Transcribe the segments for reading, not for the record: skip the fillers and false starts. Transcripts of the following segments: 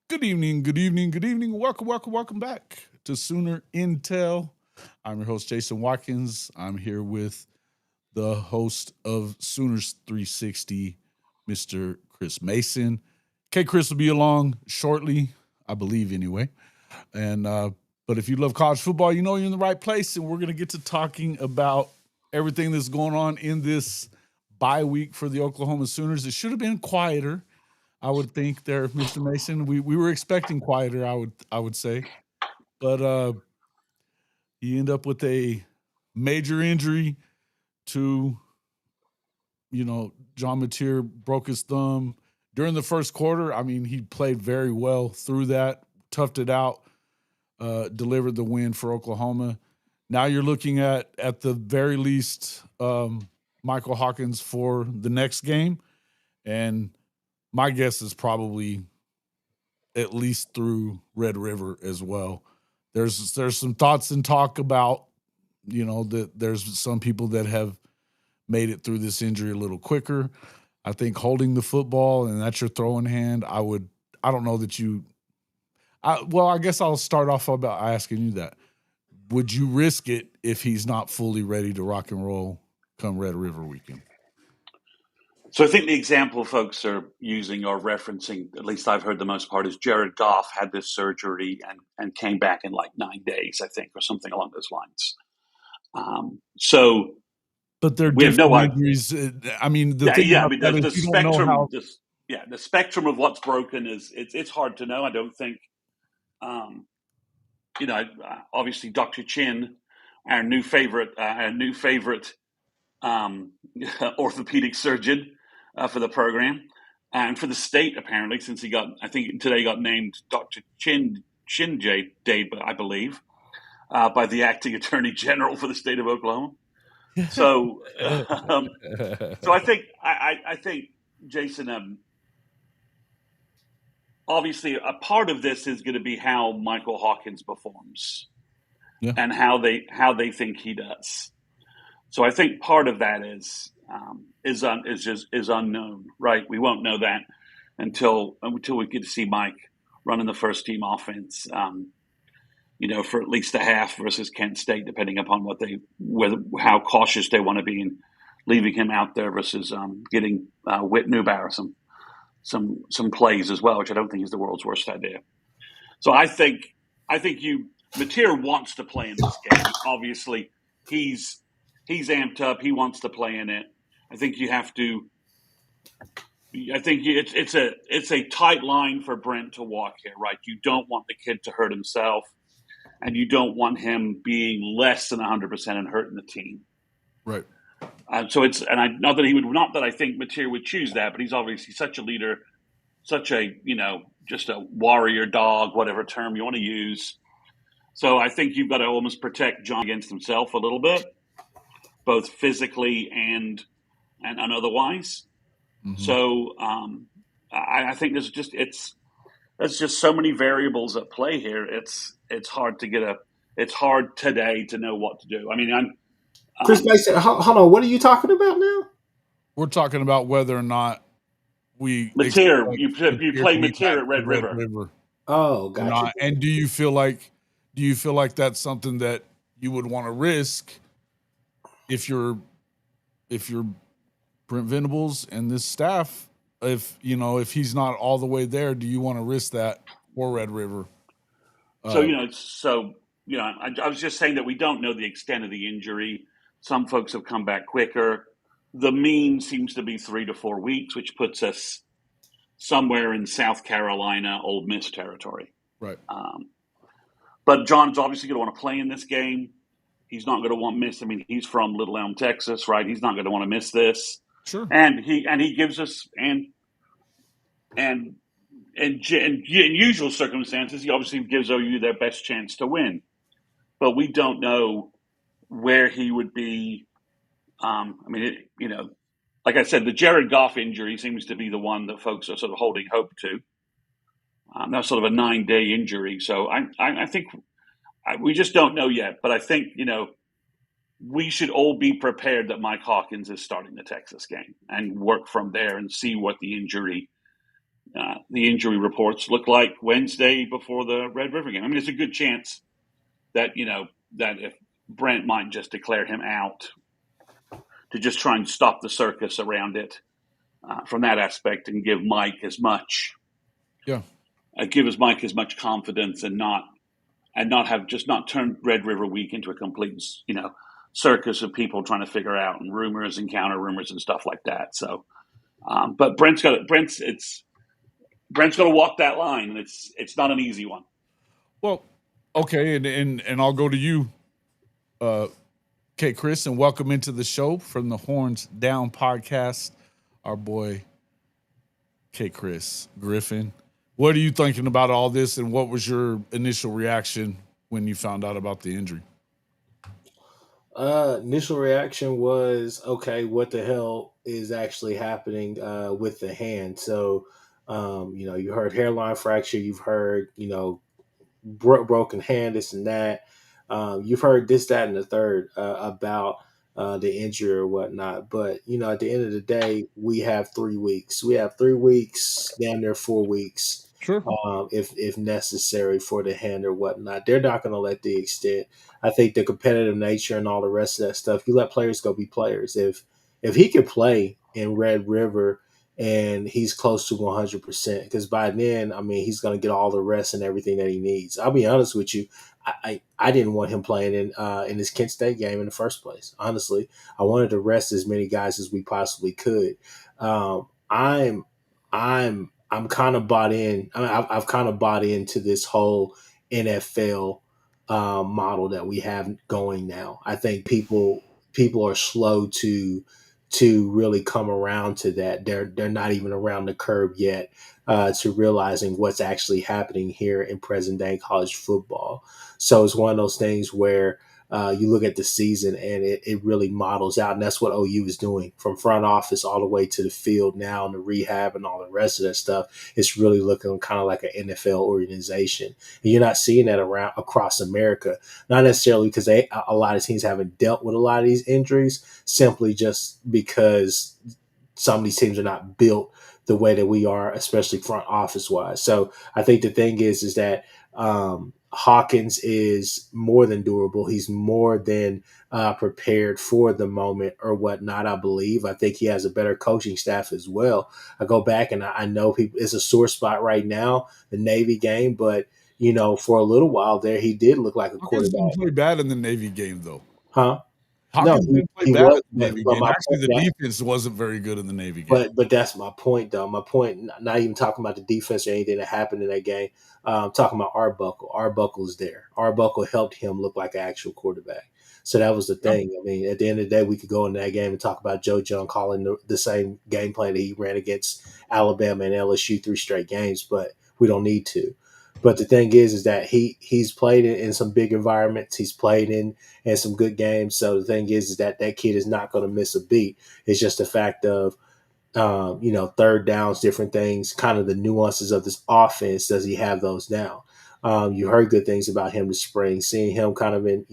Good evening, good evening, good evening. Welcome back to Sooner Intel. I'm your host, Jason Watkins. I'm here with the host of Sooners 360, Mr. Chris Mason. Kchris will be along shortly, I believe, anyway. And but if you love college football, you know you're in the right place, and we're gonna get to talking about everything that's going on in this bye week for the Oklahoma Sooners. It should have been quieter, I would think, there, Mr. Mason. We were expecting quieter, I would say. But you end up with a major injury to, John Mateer broke his thumb during the first quarter. I mean, he played very well through that, toughed it out, delivered the win for Oklahoma. Now you're looking at the very least, Michael Hawkins for the next game. And my guess is probably at least through Red River as well. There's some thoughts and talk about, that there's some people that have made it through this injury a little quicker. I think holding the football and that's your throwing hand, I don't know that I guess I'll start off about asking you that. Would you risk it if he's not fully ready to rock and roll come Red River weekend? So I think the example folks are using or referencing, at least I've heard the most part, is Jared Goff had this surgery and came back in like 9 days, I think, or something along those lines. But they're we have different no injuries. I mean, the spectrum of what's broken it's hard to know. I don't think, obviously Dr. Chin, our new favorite orthopedic surgeon for the program and for the state, apparently, since I think today got named Dr. Chin Day, I believe, by the acting attorney general for the state of Oklahoma. So I think, Jason, obviously a part of this is going to be how Michael Hawkins performs, and how they think he does. So I think part of that is unknown, right? We won't know that until we get to see Mike running the first team offense, for at least a half versus Kent State, depending upon how cautious they want to be in leaving him out there versus getting Whit Newbauer some plays as well, which I don't think is the world's worst idea. So I think Mateer wants to play in this game. Obviously, he's amped up. He wants to play in it. I think you have to. I think it's a tight line for Brent to walk here, right? You don't want the kid to hurt himself, and you don't want him being less than 100% and hurting the team. Right. Not that I think Mateer would choose that, but he's obviously such a leader, such a just a warrior dog, whatever term you want to use. So I think you've got to almost protect John against himself a little bit, both physically and otherwise. Mm-hmm. So I think there's just so many variables at play here. It's hard today to know what to do. I mean, Chris Mason, hold on. What are you talking about now? We're talking about whether or not Mateer. You play Mateer at Red River. Oh, gotcha. And do you feel like that's something that you would want to risk if you're Brent Venables and this staff? If he's not all the way there, do you want to risk that for Red River? I was just saying that we don't know the extent of the injury. Some folks have come back quicker. The mean seems to be 3 to 4 weeks, which puts us somewhere in South Carolina, Ole Miss territory. Right. But John's obviously going to want to play in this game. He's not going to want to miss. I mean, he's from Little Elm, Texas, right? He's not going to want to miss this. Sure. And he gives us in usual circumstances, he obviously gives OU their best chance to win. But we don't know where he would be. Like I said, the Jared Goff injury seems to be the one that folks are sort of holding hope to. That's sort of a 9-day injury. So I think we just don't know yet. But I think, we should all be prepared that Mike Hawkins is starting the Texas game and work from there and see what the injury the injury reports look like Wednesday before the Red River game. I mean, there's a good chance that, that if Brent might just declare him out to just try and stop the circus around it from that aspect and give Mike as much, Mike as much confidence and not turn Red River Week into a complete, circus of people trying to figure out and rumors and counter rumors and stuff like that. So, but Brent's got to walk that line, and it's not an easy one. Well, okay, and I'll go to you, Kchris, and welcome into the show from the Horns Down podcast, our boy Kchris Griffin. What are you thinking about all this, and what was your initial reaction when you found out about the injury? Initial reaction was, okay, what the hell is actually happening with the hand? So, you heard hairline fracture, you've heard, broken hand, this and that. You've heard this, that, and the third about the injury or whatnot. But, at the end of the day, we have 3 weeks. We have 3 weeks, down there 4 weeks. Sure. If necessary for the hand or whatnot. They're not going to let the extent. I think the competitive nature and all the rest of that stuff, you let players go be players. If he could play in Red River and he's close to 100%, because by then, I mean, he's going to get all the rest and everything that he needs. I'll be honest with you. I didn't want him playing in this Kent State game in the first place. Honestly, I wanted to rest as many guys as we possibly could. I'm kind of bought in. I mean, I've kind of bought into this whole NFL model that we have going now. I think people are slow to really come around to that. They're not even around the curve yet to realizing what's actually happening here in present day college football. So it's one of those things where you look at the season and it really models out. And that's what OU is doing from front office all the way to the field now and the rehab and all the rest of that stuff. It's really looking kind of like an NFL organization. And you're not seeing that around across America, not necessarily because a lot of teams haven't dealt with a lot of these injuries, simply just because some of these teams are not built the way that we are, especially front office wise. So I think the thing is that Hawkins is more than durable. He's more than prepared for the moment or whatnot, I believe. I think he has a better coaching staff as well. I go back and I know people, it's a sore spot right now, the Navy game, but, for a little while there, he did look like a Hawkins quarterback. didn't play bad in the Navy game, though. Huh? Hawkins didn't play bad in the Navy game. My Actually, the defense wasn't very good in the Navy game. But that's my point, though. My point, not even talking about the defense or anything that happened in that game. Talking about Arbuckle. Arbuckle's there. Arbuckle helped him look like an actual quarterback. So that was the thing. I mean, at the end of the day, we could go into that game and talk about Joe Jung calling the same game plan that he ran against Alabama and LSU 3 straight games, but we don't need to. But the thing is that he's played in some big environments. He's played in some good games. So the thing is that kid is not going to miss a beat. It's just a fact of, third downs, different things, kind of the nuances of this offense. Does he have those now? You heard good things about him this spring, seeing him kind of in,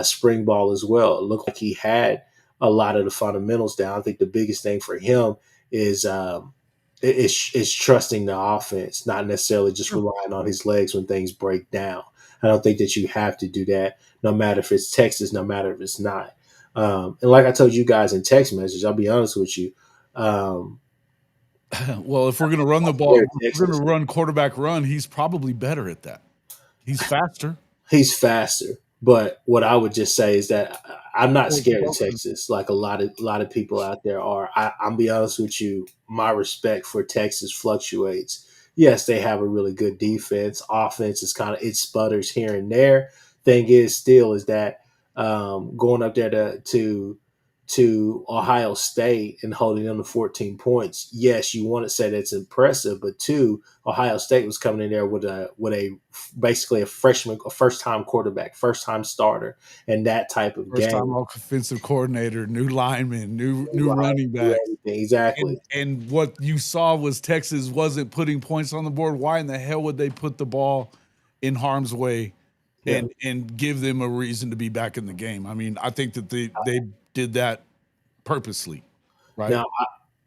spring ball as well. It looked like he had a lot of the fundamentals down. I think the biggest thing for him is trusting the offense, not necessarily just relying on his legs when things break down. I don't think that you have to do that, no matter if it's Texas, no matter if it's not. And like I told you guys in text message, I'll be honest with you. Well, if we're going to run the ball, if we're going to run quarterback run, he's probably better at that. He's faster. He's faster. But what I would just say is that I'm not scared of Texas like a lot of people out there are. I'm be honest with you, my respect for Texas fluctuates. Yes, they have a really good defense. Offense is it sputters here and there. Thing is that going up there to Ohio State and holding them to 14 points. Yes, you want to say that's impressive, but two, Ohio State was coming in there with a basically a freshman, a first-time quarterback, first-time starter, and that type of game. First-time offensive coordinator, new lineman, new running back. Exactly. And what you saw was Texas wasn't putting points on the board. Why in the hell would they put the ball in harm's way and give them a reason to be back in the game? I mean, I think that they did that purposely, right? Now,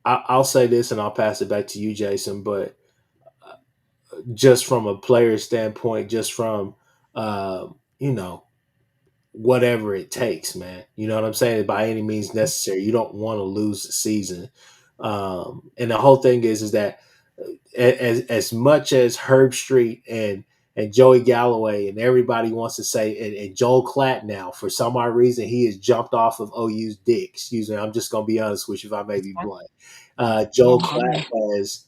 I'll say this, and I'll pass it back to you, Jason. But just from a player standpoint, just from you know, whatever it takes, man. You know what I'm saying? By any means necessary. You don't want to lose the season. And the whole thing is that as much as Herb Street and Joey Galloway and everybody wants to say, and Joel Klatt now, for some odd reason, he has jumped off of OU's dick. Excuse me, I'm just going to be honest with you if I may That's be fine. blunt. No, Joel I mean, Klatt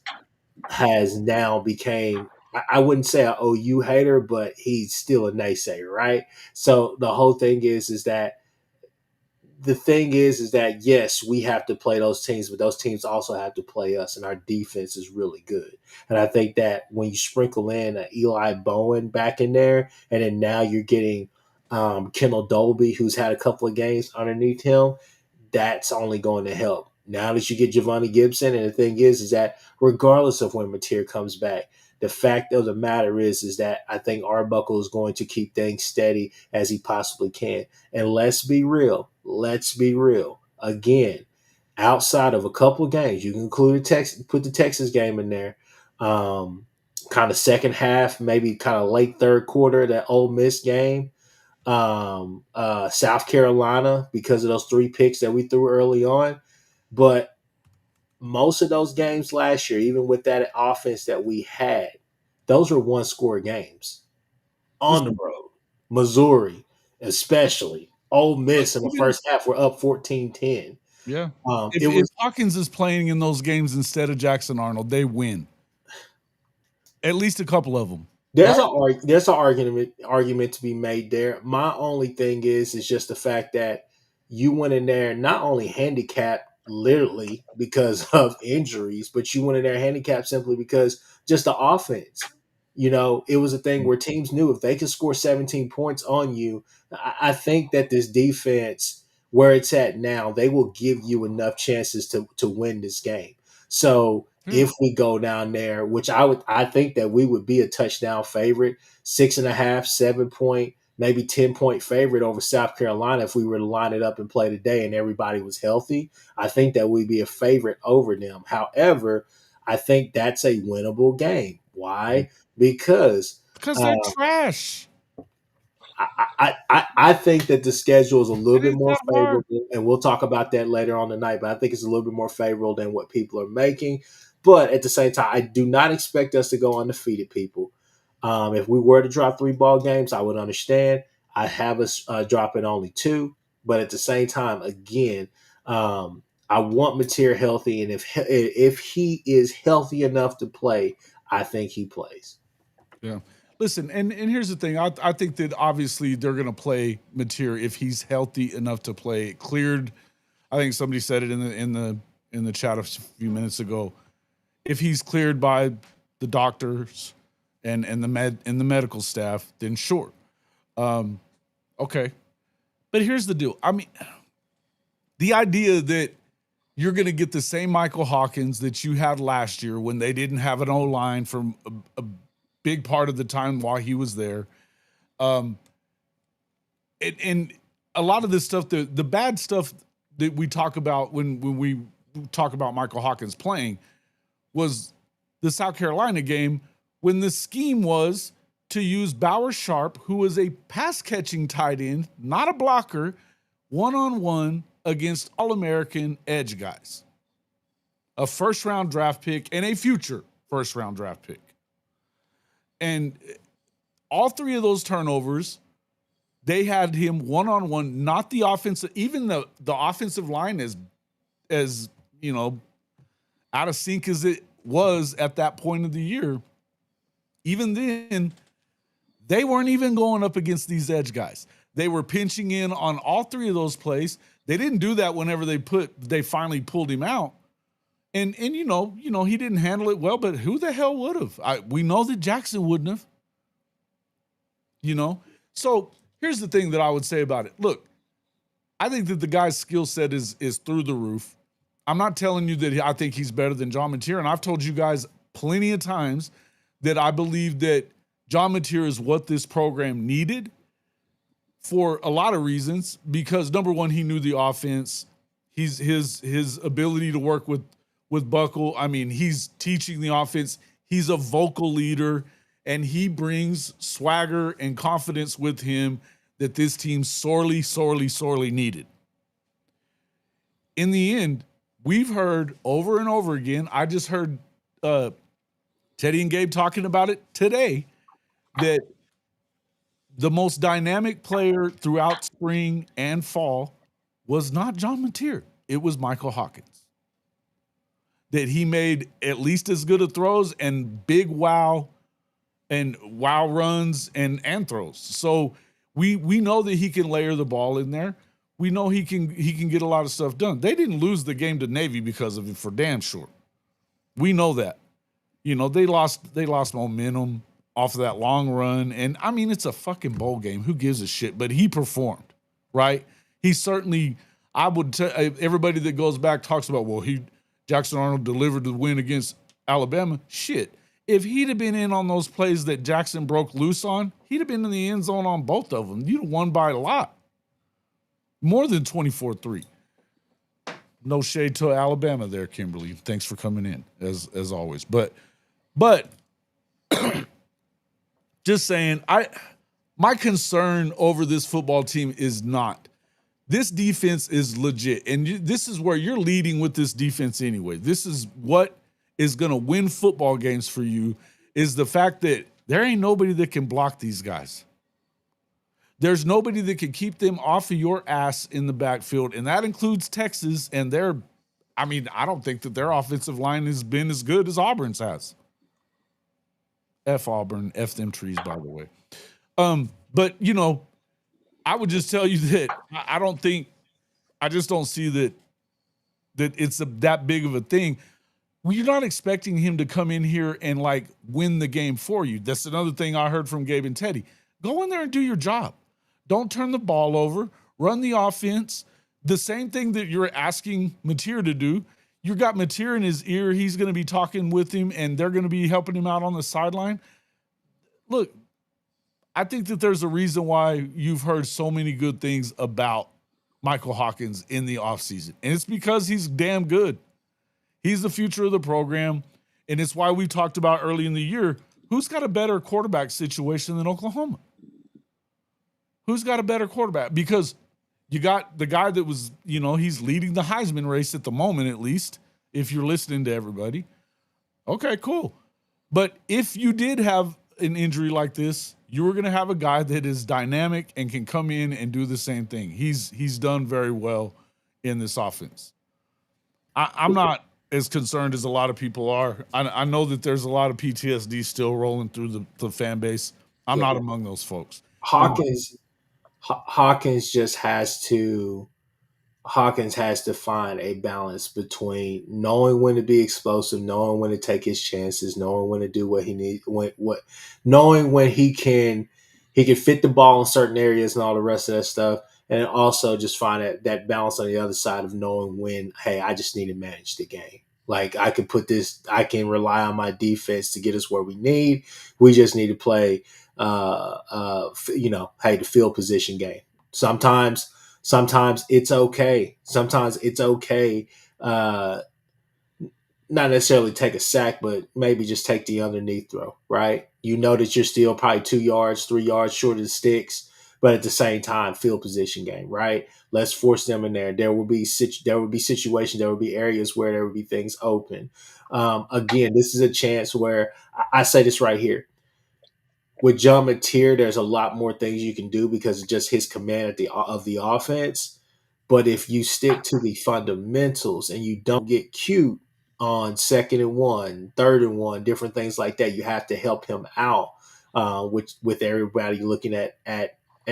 has now became, I wouldn't say an OU hater, but he's still a naysayer, right? So the whole thing is that the thing is that yes, we have to play those teams, but those teams also have to play us, and our defense is really good. And I think that when you sprinkle in Eli Bowen back in there, and then now you're getting Kendall Dolby, who's had a couple of games underneath him, that's only going to help. Now that you get Giovanni Gibson, and the thing is that regardless of when Mateer comes back, the fact of the matter is that I think Arbuckle is going to keep things steady as he possibly can. And let's be real. Let's be real. Again, outside of a couple of games, you can include put the Texas game in there. Kind of second half, maybe kind of late third quarter, that Ole Miss game. South Carolina, because of those 3 picks that we threw early on. But most of those games last year, even with that offense that we had, those were 1-score games on the listen, road. Missouri, especially. Ole look, Miss in the even first half were up 14-10. yeah. It If was Hawkins is playing in those games instead of Jackson Arnold, they win. At least a couple of them, there's right? an argument to be made there. My only thing is just the fact that you went in there not only handicapped literally because of injuries, but you went in there handicapped simply because just the offense. It was a thing where teams knew if they could score 17 points on you, I think that this defense, where it's at now, they will give you enough chances to win this game. So Yeah. if we go down there, which I think that we would be a touchdown favorite, 6.5, 7 point, maybe 10 point favorite over South Carolina if we were to line it up and play today and everybody was healthy. I think that we'd be a favorite over them. However, I think that's a winnable game. Why? Because Because they're uh, trash. I think that the schedule is a little It bit ain't more that hard. favorable, and we'll talk about that later on tonight. But I think it's a little bit more favorable than what people are making. But at the same time, I do not expect us to go undefeated, people. If we were to drop 3 ball games, I would understand. I have us dropping only 2, but at the same time, again, I want Mateer healthy, and if he is healthy enough to play, I think he plays. Yeah. Listen, and here's the thing. I think that obviously they're gonna play Mateer if he's healthy enough to play. Cleared. I think somebody said it in the chat a few minutes ago. If he's cleared by the doctors and the medical staff, then sure. Okay. But here's the deal. I mean, the idea that you're going to get the same Michael Hawkins that you had last year when they didn't have an O line for a big part of the time while he was there. And a lot of this stuff, the bad stuff that we talk about when we talk about Michael Hawkins playing was the South Carolina game when the scheme was to use Bauer Sharp, who was a pass catching tight end, not a blocker, 1-on-1 against All-American edge guys. A first-round draft pick and a future first-round draft pick. And all 3 of those turnovers, they had him 1-on-1, not the offensive, even the offensive line as you know, out of sync as it was at that point of the year. Even then, they weren't even going up against these edge guys. They were pinching in on all 3 of those plays. They didn't do that whenever they finally pulled him out. And you know, he didn't handle it well, but who the hell would have? We know that Jackson wouldn't have. So here's the thing that I would say about it. Look, I think that the guy's skill set is through the roof. I'm not telling you that I think he's better than John Mateer, and I've told you guys plenty of times that I believe that John Mateer is what this program needed for a lot of reasons. Because number one, he knew the offense. His ability to work with with Buckle. I mean, he's teaching the offense. He's a vocal leader, and he brings swagger and confidence with him that this team sorely, sorely, sorely needed. In the end, we've heard over and over again. I just heard Teddy and Gabe talking about it today, that the most dynamic player throughout spring and fall was not John Mateer. It was Michael Hawkins. That he made at least as good of throws and big wow runs and throws. So we know that he can layer the ball in there. We know he can get a lot of stuff done. They didn't lose the game to Navy because of it, for damn sure. We know that. You know, they lost momentum off of that long run. And I mean, it's a fucking bowl game. Who gives a shit? But he performed, right? He certainly, I would tell everybody that goes back talks about, well, Jackson Arnold delivered the win against Alabama. Shit. If he'd have been in on those plays that Jackson broke loose on, he'd have been in the end zone on both of them. You'd have won by a lot. More than 24-3. No shade to Alabama there, Kimberly. Thanks for coming in, as always. But just saying, my concern over this football team is not. This defense is legit, and this is where you're leading with this defense anyway. This is what is going to win football games for you, is the fact that there ain't nobody that can block these guys. There's nobody that can keep them off of your ass in the backfield, and that includes Texas, and I don't think that their offensive line has been as good as Auburn's has. F Auburn, F them trees, by the way. But, you know, I would just tell you that I just don't see that it's that big of a thing. Well, you're not expecting him to come in here and like win the game for you. That's another thing I heard from Gabe and Teddy. Go in there and do your job. Don't turn the ball over. Run the offense. The same thing that you're asking Mateer to do. You got Mateer in his ear. He's going to be talking with him, and they're going to be helping him out on the sideline. Look, I think that there's a reason why you've heard so many good things about Michael Hawkins in the offseason, and it's because he's damn good. He's the future of the program, and it's why we talked about early in the year, who's got a better quarterback situation than Oklahoma? Who's got a better quarterback? Because you got the guy that was, you know, he's leading the Heisman race at the moment, at least, if you're listening to everybody. Okay, cool. But if you did have an injury like this, you were going to have a guy that is dynamic and can come in and do the same thing. He's done very well in this offense. I'm not as concerned as a lot of people are. I know that there's a lot of PTSD still rolling through the fan base. I'm not among those folks. Hawkins has to find a balance between knowing when to be explosive, knowing when to take his chances, knowing when to do what he needs, knowing when he can fit the ball in certain areas and all the rest of that stuff, and also just find that balance on the other side of knowing when, hey, I just need to manage the game. Like I can rely on my defense to get us where we need. We just need to play, the field position game. Sometimes it's okay. Sometimes it's okay. Not necessarily take a sack, but maybe just take the underneath throw, right? You know that you're still probably 2 yards, 3 yards short of the sticks, but at the same time, field position game, right? Let's force them in there. There will be situations, there will be areas where there will be things open. Again, this is a chance where I say this right here. With John Mateer, there's a lot more things you can do because of just his command of the offense. But if you stick to the fundamentals and you don't get cute on 2nd and 1, 3rd and 1, different things like that, you have to help him out. With everybody looking at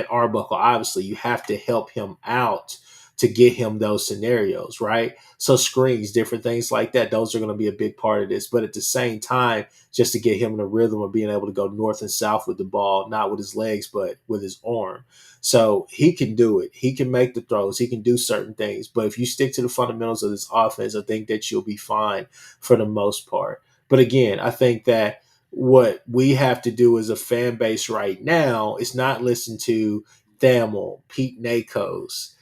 Arbuckle, obviously, you have to help him out to get him those scenarios, right? So screens, different things like that, those are going to be a big part of this. But at the same time, just to get him in the rhythm of being able to go north and south with the ball, not with his legs, but with his arm. So he can do it. He can make the throws. He can do certain things. But if you stick to the fundamentals of this offense, I think that you'll be fine for the most part. But again, I think that what we have to do as a fan base right now is not listen to Thamel, Pete Nakos,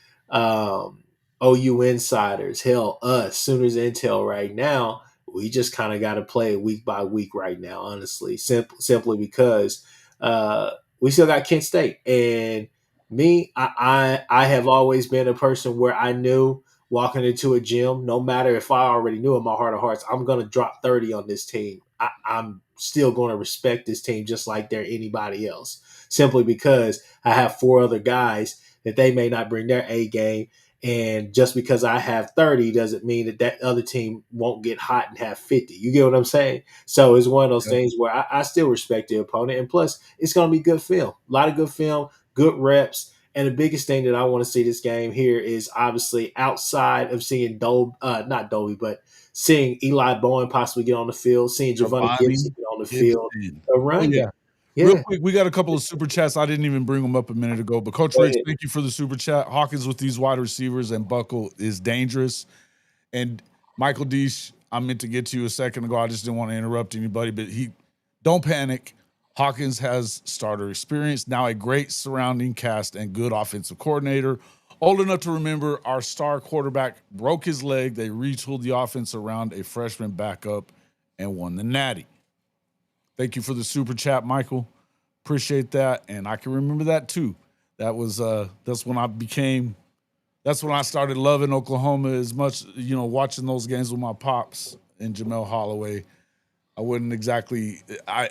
OU insiders, hell, us, Sooners Intel right now, we just kind of got to play it week by week right now, honestly, simply because we still got Kent State. And me, I have always been a person where I knew walking into a gym, no matter if I already knew in my heart of hearts, I'm going to drop 30 on this team. I'm still going to respect this team just like they're anybody else, simply because I have four other guys that they may not bring their A game. And just because I have 30 doesn't mean that that other team won't get hot and have 50. You get what I'm saying? So it's one of those things where I still respect the opponent. And plus, it's going to be good film. A lot of good film, good reps. And the biggest thing that I want to see this game here is obviously outside of seeing not Dolby, but seeing Eli Bowen possibly get on the field, seeing Giovanni Gibson get on the field, a run game. Real Yeah. quick, we got a couple of super chats. I didn't even bring them up a minute ago, but Coach Riggs, thank you for the super chat. Hawkins with these wide receivers and Buckle is dangerous. And Michael Deesh, I meant to get to you a second ago. I just didn't want to interrupt anybody, but don't panic. Hawkins has starter experience, now a great surrounding cast and good offensive coordinator. Old enough to remember our star quarterback broke his leg. They retooled the offense around a freshman backup and won the Natty. Thank you for the super chat, Michael. Appreciate that. And I can remember that too. That was that's when I started loving Oklahoma as much, watching those games with my pops and Jamel Holloway. I wouldn't exactly I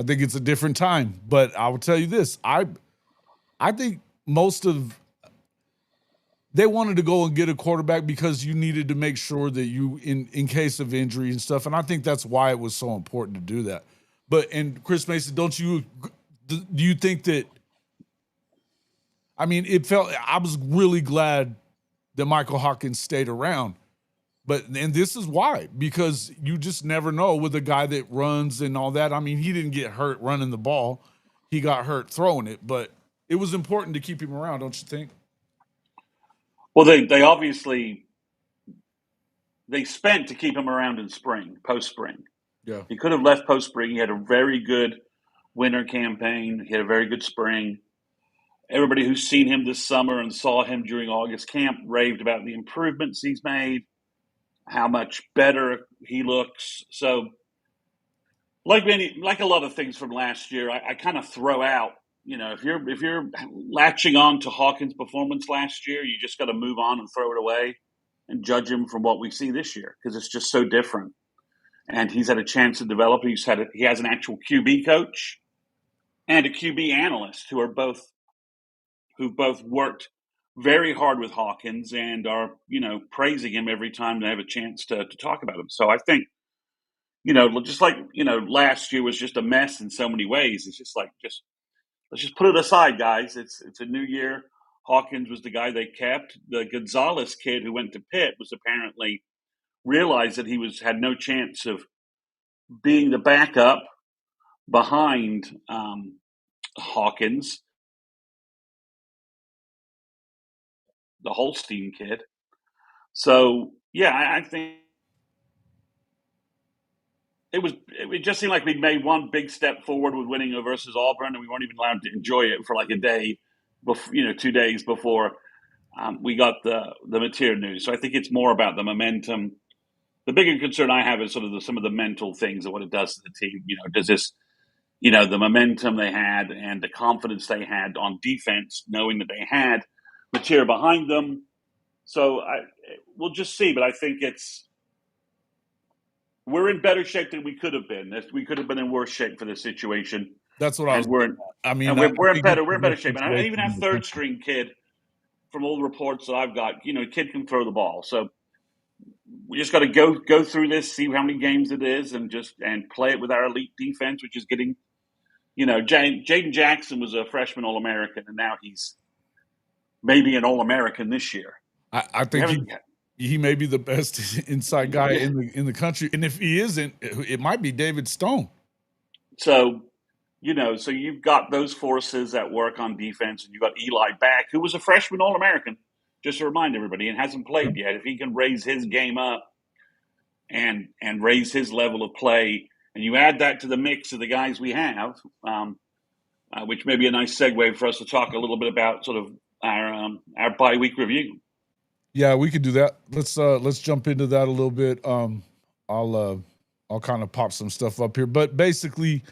think it's a different time, but I will tell you this. I think they wanted to go and get a quarterback because you needed to make sure that you, in case of injury and stuff, and I think that's why it was so important to do that. And Chris Mason, do you think that? I mean, I was really glad that Michael Hawkins stayed around, and this is why, because you just never know with a guy that runs and all that. I mean, he didn't get hurt running the ball; he got hurt throwing it, but it was important to keep him around, don't you think? Well, they obviously spent to keep him around in post spring. Yeah, he could have left post spring. He had a very good winter campaign. He had a very good spring. Everybody who's seen him this summer and saw him during August camp raved about the improvements he's made, how much better he looks. So, like a lot of things from last year, I kind of throw out. If you're latching on to Hawkins' performance last year, you just got to move on and throw it away and judge him from what we see this year, because it's just so different. And he's had a chance to develop. He has an actual QB coach and a QB analyst who've both worked very hard with Hawkins and are, praising him every time they have a chance to talk about him. So I think, just like, last year was just a mess in so many ways. It's just like, let's just put it aside, guys. It's a new year. Hawkins was the guy they kept. The Gonzalez kid who went to Pitt was apparently realized that he had no chance of being the backup behind Hawkins, the Holstein kid. So, yeah, I think it just seemed like we'd made one big step forward with winning versus Auburn, and we weren't even allowed to enjoy it for like a day, 2 days before we got the material news. So I think it's more about the momentum. The bigger concern I have is sort of some of the mental things and what it does to the team. Does this, the momentum they had and the confidence they had on defense, knowing that they had material behind them. So we'll just see, but I think we're in better shape than we could have been. We could have been in worse shape for this situation. That's what I was. We're in better shape. And I even have third string kid from all the reports that I've got. Kid can throw the ball. So we just got to go through this, see how many games it is, and play it with our elite defense, which is getting. Jaden Jackson was a freshman All-American, and now he's maybe an All-American this year. I think he may be the best inside guy in the country, and if he isn't, it might be David Stone. So, so you've got those forces that work on defense, and you've got Eli back, who was a freshman All-American, just to remind everybody, and hasn't played yet. If he can raise his game up and raise his level of play, and you add that to the mix of the guys we have, which may be a nice segue for us to talk a little bit about sort of our bye week review. Yeah, we could do that. Let's jump into that a little bit. I'll uh I'll kind of pop some stuff up here, but basically,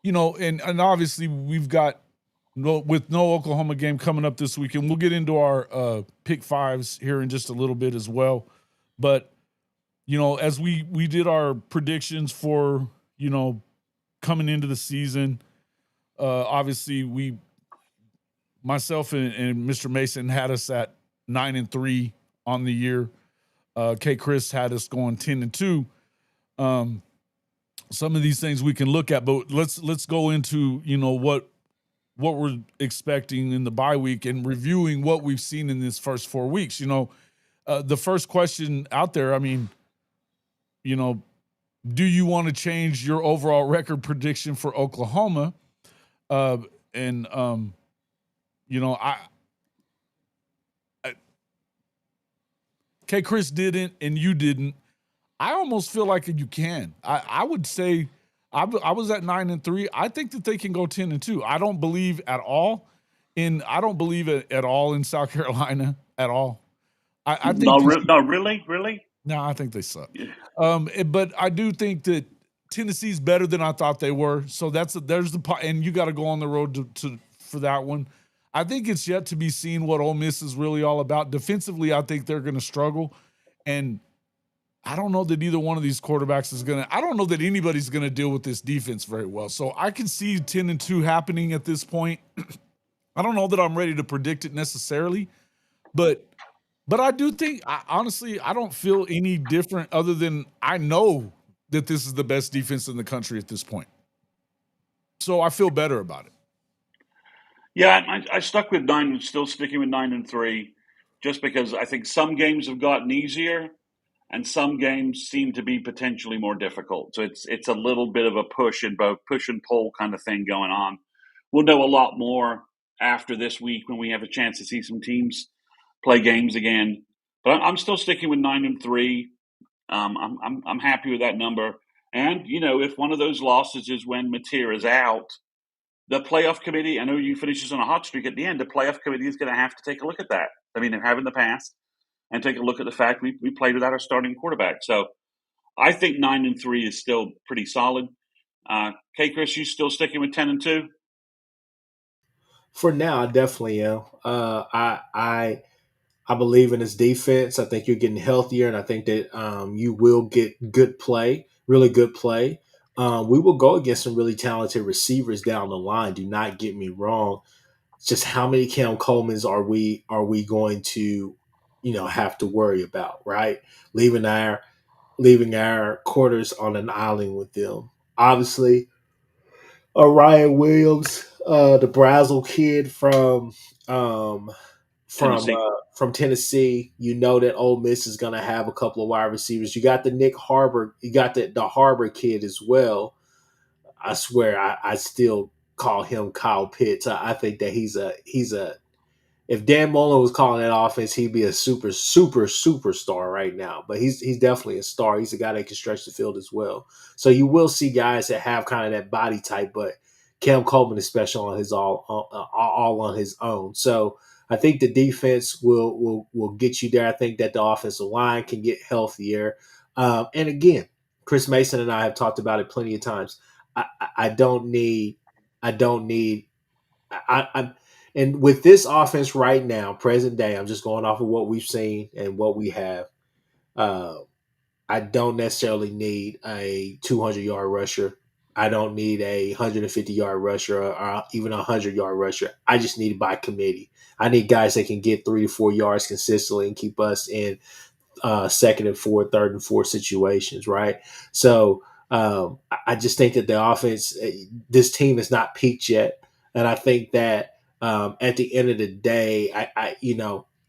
and obviously we've got no Oklahoma game coming up this weekend. We'll get into our pick fives here in just a little bit as well. But as we did our predictions for coming into the season, obviously myself and Mr. Mason had us at 9-3 on the year. Kchris had us going 10-2. Some of these things we can look at, but let's go into what we're expecting in the bye week and reviewing what we've seen in this first 4 weeks. The first question out there, I mean, do you want to change your overall record prediction for Oklahoma? And Kchris didn't, and you didn't. I almost feel like you can. I would say I was at 9-3. I think that they can go 10-2. I don't believe at all at all in South Carolina at all. I think no, really. No, I think they suck. Yeah. But I do think that Tennessee's better than I thought they were. So there's the and you got to go on the road to for that one. I think it's yet to be seen what Ole Miss is really all about. Defensively, I think they're going to struggle, and I don't know that either one of these quarterbacks is going to. I don't know that anybody's going to deal with this defense very well. So I can see 10-2 happening at this point. I don't know that I'm ready to predict it necessarily, but I do think, honestly, I don't feel any different other than I know that this is the best defense in the country at this point. So I feel better about it. Yeah, I stuck with still sticking with 9-3, just because I think some games have gotten easier and some games seem to be potentially more difficult. So it's a little bit of a push and pull kind of thing going on. We'll know a lot more after this week when we have a chance to see some teams play games again. But I'm still sticking with 9-3. I'm happy with that number. And if one of those losses is when Mateer is out, the playoff committee, I know you finishes on a hot streak at the end, the playoff committee is going to have to take a look at that. I mean, they have in the past, and take a look at the fact we played without our starting quarterback. So I think 9-3 is still pretty solid. Kchris, you still sticking with 10-2? For now, I definitely am. I believe in his defense. I think you're getting healthier, and I think that you will get good play, really good play. We will go against some really talented receivers down the line. Do not get me wrong. It's just how many Cam Colemans are we going to, have to worry about, right? Leaving our quarters on an island with them. Obviously, Ryan Williams, the Brazel kid um, Tennessee. from Tennessee. You know that Ole Miss is going to have a couple of wide receivers. You got the Nick Harbor, you got the Harbor kid as well. I swear, I still call him Kyle Pitts. I think that he's a if Dan Mullen was calling that offense, he'd be a superstar right now. But he's definitely a star. He's a guy that can stretch the field as well. So you will see guys that have kind of that body type, but Cam Coleman is special on his all on his own. So I think the defense will get you there. I think that the offensive line can get healthier. And again, Chris Mason and I have talked about it plenty of times. I don't need I'm and with this offense right now, present day, I'm just going off of what we've seen and what we have. Uh, I don't necessarily need a 200-yard rusher. I don't need a 150-yard rusher or even a 100-yard rusher. I just need it by committee. I need guys that can get 3 to 4 yards consistently and keep us in second and four, third and fourth situations, right? So I just think that the offense, this team is not peaked yet, and I think that at the end of the day,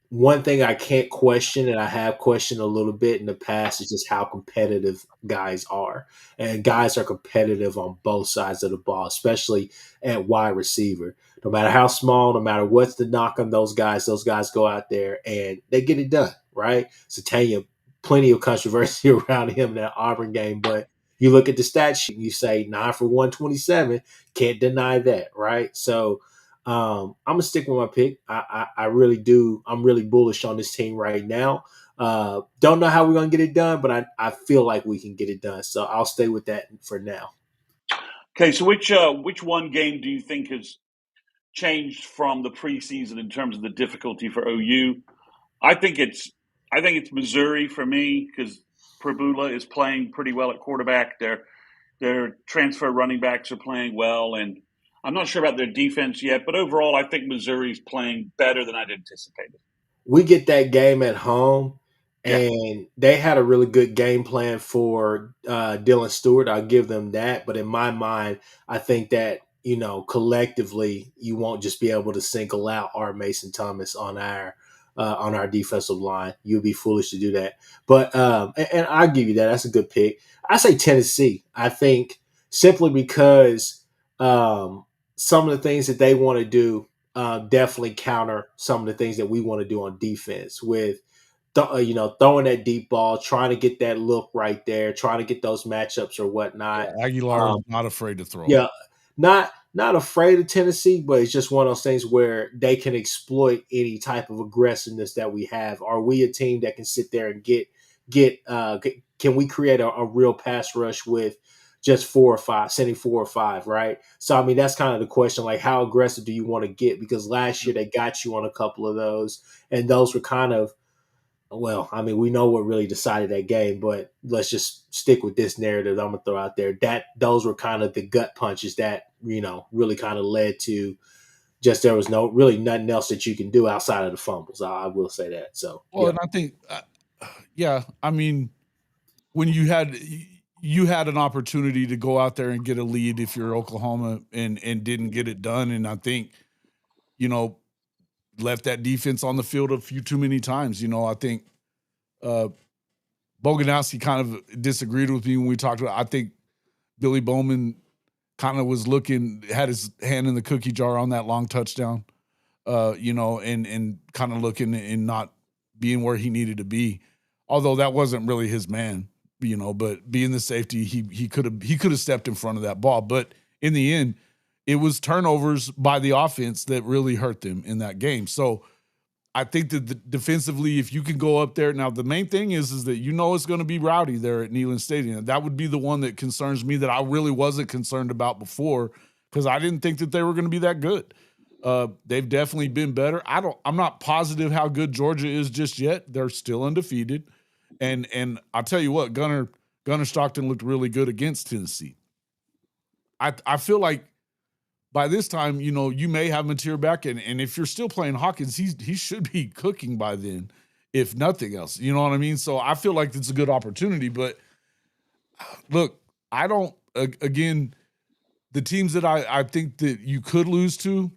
one thing I can't question, and I have questioned a little bit in the past, is just how competitive guys are, and guys are competitive on both sides of the ball, especially at wide receiver. No matter how small, no matter what's the knock on those guys go out there and they get it done, right? Satania, plenty of controversy around him in that Auburn game, but you look at the stat sheet and you say 9 for 127, can't deny that, right? So I'm gonna stick with my pick. I really do. I'm really bullish on this team right now. Don't know how we're gonna get it done, but I feel like we can get it done. So I'll stay with that for now. Okay, so which one game do you think has changed from the preseason in terms of the difficulty for OU? I think it's Missouri for me because Prabula is playing pretty well at quarterback. Their transfer running backs are playing well, and I'm not sure about their defense yet, but overall, I think Missouri's playing better than I'd anticipated. We get that game at home, Yeah, and they had a really good game plan for Dylan Stewart. I'll give them that. But in my mind, I think that collectively, you won't just be able to single out our Mason Thomas on our defensive line. You'd be foolish to do that. But and I'll give you that. That's a good pick. I say Tennessee. I think simply because some of the things that they want to do definitely counter some of the things that we want to do on defense with throwing that deep ball, trying to get that look right there, trying to get those matchups or whatnot. Yeah, Aguilar is not afraid to throw. Yeah, not afraid of Tennessee, but it's just one of those things where they can exploit any type of aggressiveness that we have. Are we a team that can sit there and can we create a real pass rush with just 4 or 5, sending 4 or 5, right? So I mean that's kind of the question, like how aggressive do you want to get? Because last year they got you on a couple of those, and those were kind of, well, I mean, we know what really decided that game, but let's just stick with this narrative I'm gonna throw out there. That those were kind of the gut punches that really kind of led to just there was really nothing else that you can do outside of the fumbles. I will say that. So Well, yeah, and I think, yeah, I mean, when you had an opportunity to go out there and get a lead if you're Oklahoma and didn't get it done, and I think you know left that defense on the field a few too many times. I think uh, Boganowski kind of disagreed with me when we talked about. I think Billy Bowman kind of was had his hand in the cookie jar on that long touchdown, and kind of looking and not being where he needed to be. Although that wasn't really his man, but being the safety, he could have stepped in front of that ball. But in the end, it was turnovers by the offense that really hurt them in that game. So I think that defensively, if you can go up there now, the main thing is that it's going to be rowdy there at Neyland Stadium. That would be the one that concerns me that I really wasn't concerned about before because I didn't think that they were going to be that good. They've definitely been better. I'm not positive how good Georgia is just yet. They're still undefeated, and I'll tell you what, Gunnar Stockton looked really good against Tennessee. I feel like by this time, you may have Mateer back, and if you're still playing Hawkins, he should be cooking by then, if nothing else. You know what I mean? So I feel like it's a good opportunity. But look, I don't. Again, the teams that I think that you could lose to,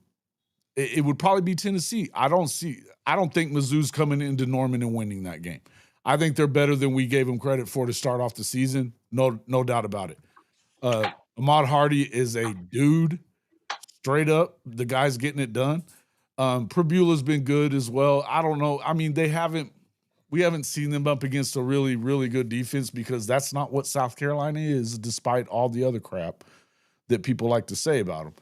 it would probably be Tennessee. I don't think Mizzou's coming into Norman and winning that game. I think they're better than we gave them credit for to start off the season. No doubt about it. Ahmad Hardy is a dude. Straight up, the guy's getting it done. Prabula's been good as well. I don't know. I mean, we haven't seen them up against a really, really good defense because that's not what South Carolina is, despite all the other crap that people like to say about them.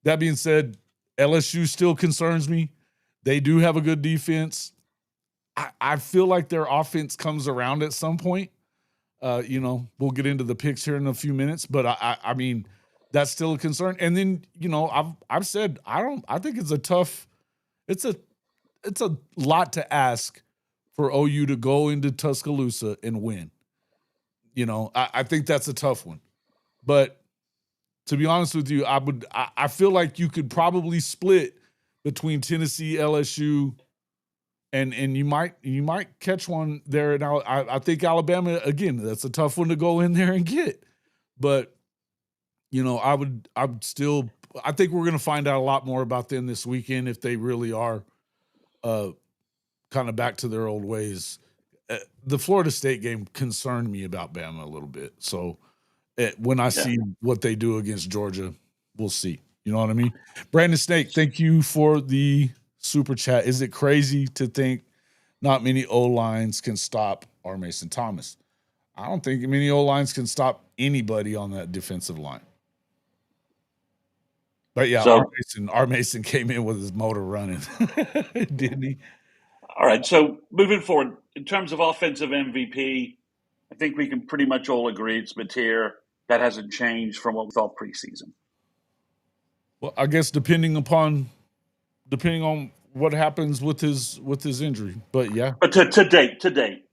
That being said, LSU still concerns me. They do have a good defense. I feel like their offense comes around at some point. We'll get into the picks here in a few minutes, but I mean, that's still a concern. And then, I've said I think it's a lot to ask for OU to go into Tuscaloosa and win. I think that's a tough one. But to be honest with you, I feel like you could probably split between Tennessee, LSU, and you might catch one there. Now I think Alabama, again, that's a tough one to go in there and get. But I think we're going to find out a lot more about them this weekend if they really are kind of back to their old ways. The Florida State game concerned me about Bama a little bit. So when I see what they do against Georgia, we'll see. You know what I mean? Brandon Snake, thank you for the super chat. Is it crazy to think not many O-lines can stop our Mason Thomas? I don't think many O-lines can stop anybody on that defensive line. But yeah, So, R. Mason came in with his motor running, didn't he? all right. So moving forward, in terms of offensive MVP, I think we can pretty much all agree it's Mateer. That hasn't changed from what we thought preseason. Well, I guess depending on what happens with his injury, but yeah, But to date,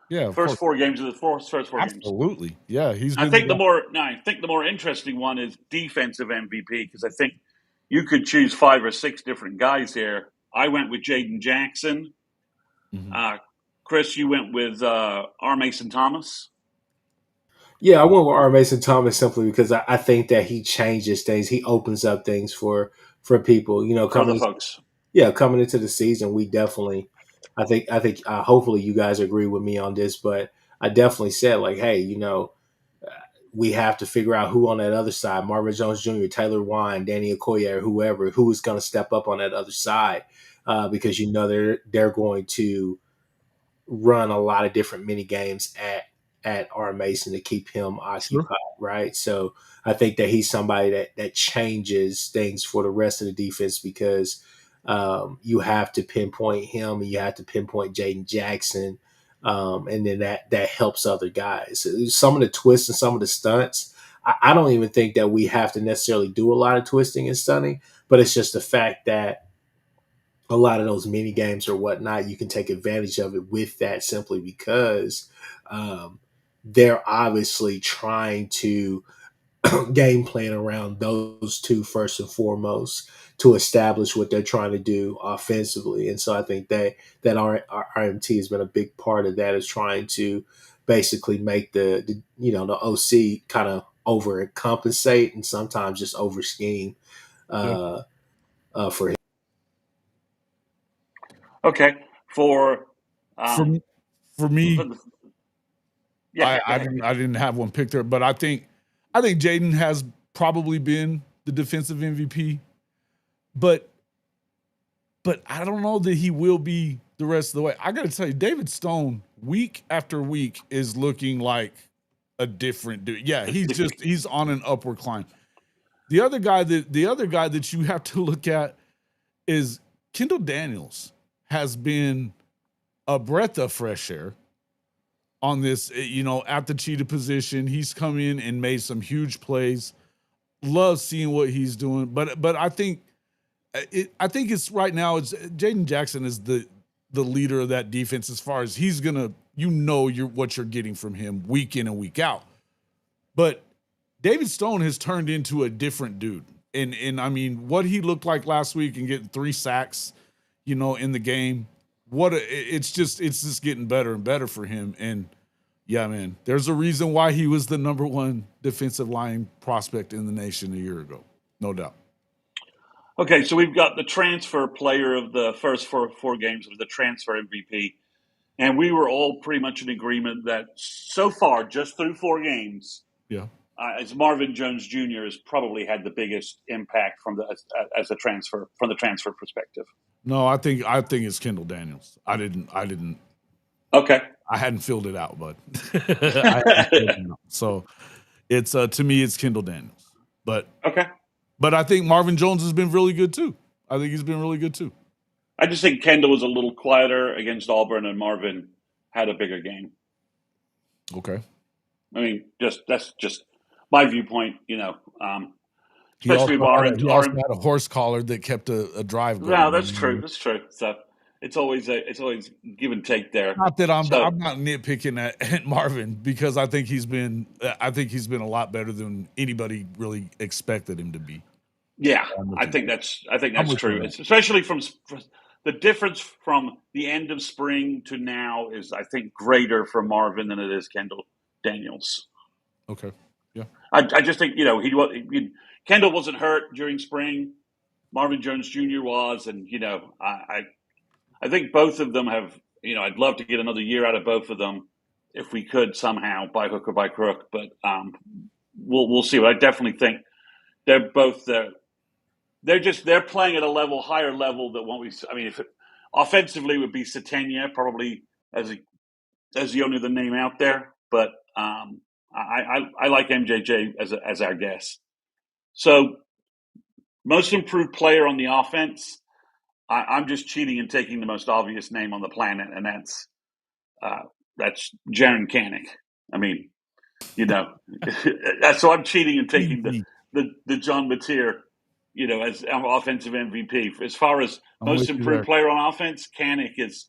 yeah, of first course, four games of the first four games. absolutely, yeah, he's I been the think guy. I think the more interesting one is defensive MVP because I think you could choose 5 or 6 different guys here. I went with Jaden Jackson. Mhm. Chris, you went with R. Mason Thomas. Yeah, I went with R. Mason Thomas simply because I think that he changes things. He opens up things for people. For the folks. Coming into the season, we definitely, I think, hopefully you guys agree with me on this, but I definitely said like, hey, we have to figure out who on that other side, Marvin Jones Jr., Taylor Wine, Danny Okoye, or whoever, who is going to step up on that other side, because they're going to run a lot of different mini games at R. Mason to keep him Sure. occupied, right? So I think that he's somebody that changes things for the rest of the defense because you have to pinpoint him and you have to pinpoint Jaden Jackson, and then that helps other guys. Some of the twists and some of the stunts, I don't even think that we have to necessarily do a lot of twisting and stunting, but it's just the fact that a lot of those mini games or whatnot, you can take advantage of it with that simply because they're obviously trying to game plan around those two first and foremost to establish what they're trying to do offensively. And so I think that our RMT has been a big part of that, is trying to basically make the OC kind of overcompensate and sometimes just over scheme Yeah. for him. Okay. For For for for me, the, yeah, go ahead. I didn't have one picked there, but I think Jaden has probably been the defensive MVP, but I don't know that he will be the rest of the way. I got to tell you, David Stone, week after week, is looking like a different dude. Yeah, he's on an upward climb. The other guy that you have to look at is Kendall Daniels has been a breath of fresh air on this, at the cheetah position. He's come in and made some huge plays. Love seeing what he's doing, but I think it's right now. It's Jaden Jackson is the leader of that defense as far as he's gonna, what you're getting from him week in and week out. But David Stone has turned into a different dude, and I mean what he looked like last week and getting 3 sacks, in the game. It's just getting better and better for him. And yeah, man, there's a reason why he was the number 1 defensive line prospect in the nation a year ago, no doubt. Okay, so we've got the transfer player of the first four games of the transfer MVP. And we were all pretty much in agreement that so far, just through 4 games, Yeah. as Marvin Jones Jr. has probably had the biggest impact as a transfer from the transfer perspective. No, I think it's Kendall Daniels. I didn't. Okay. I hadn't filled it out, but I hadn't filled it out. So it's to me it's Kendall Daniels. But Okay. I think Marvin Jones has been really good too. I think he's been really good too. I just think Kendall was a little quieter against Auburn, and Marvin had a bigger game. Okay. I mean, that's just my viewpoint. He also Especially with had a horse collar that kept a drive going. No, that's true. That's true. So it's always give and take there. Not that I'm So, not nitpicking at Marvin, because I think he's been a lot better than anybody really expected him to be. yeah, I think that's true. Especially from the difference from the end of spring to now is, I think, greater for Marvin than it is Kendall Daniels. Okay. Yeah. I just think Kendall wasn't hurt during spring. Marvin Jones Jr. was, and I think both of them have. I'd love to get another year out of both of them if we could somehow, by hook or by crook. But we'll see. But I definitely think they're both they're playing at a higher level than what we. I mean, if offensively it would be Satania probably as the only other name out there, but I like MJJ as our guess. So Most improved player on the offense. I'm just cheating and taking the most obvious name on the planet, and that's Jaron Kanik. I mean, so I'm cheating and taking the John Mateer, as offensive MVP. As far as most improved player on offense, Kanik is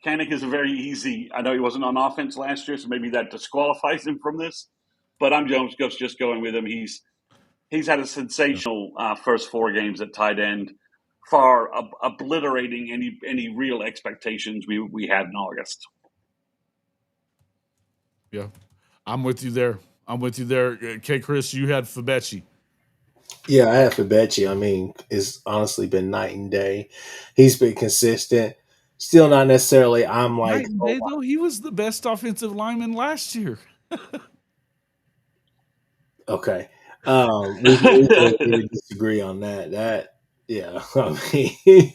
a very easy. I know he wasn't on offense last year, so maybe that disqualifies him from this. But I'm just going with him. He's had a sensational first 4 games at tight end, far obliterating any real expectations we had in August. Yeah, I'm with you there. Kchris, you had Fabechi. Yeah, I have Fabechi. I mean, it's honestly been night and day. He's been consistent. Still not necessarily. I'm like, night and day, though. He was the best offensive lineman last year. Okay. We disagree on that. Yeah. I mean,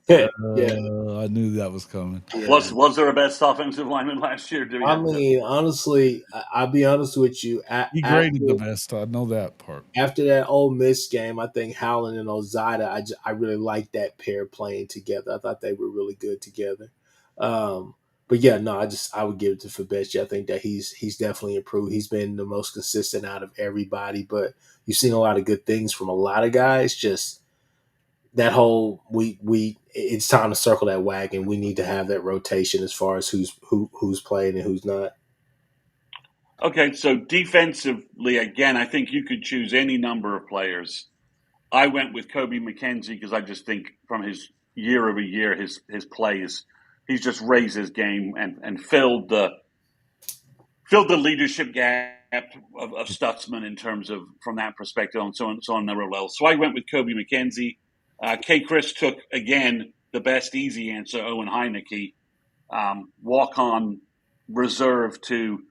yeah. I knew that was coming. Yeah. Was there a best offensive lineman last year? Honestly, I'll be honest with you. He graded the best. I know that part. After that Ole Miss game, I think Howland and Ozada, I really liked that pair playing together. I thought they were really good together. But yeah, no, I would give it to Fabechi. I think that he's definitely improved. He's been the most consistent out of everybody, but you've seen a lot of good things from a lot of guys. Just that whole it's time to circle that wagon. We need to have that rotation as far as who's playing and who's not. Okay, so defensively, again, I think you could choose any number of players. I went with Kobe McKenzie because I just think from his year over year, his plays, he's just raised his game and filled the leadership gap of Stutzman in terms of from that perspective and so on everywhere else. So I went with Kobe McKenzie. Kchris took again the best easy answer, Owen Heineke, walk on reserve to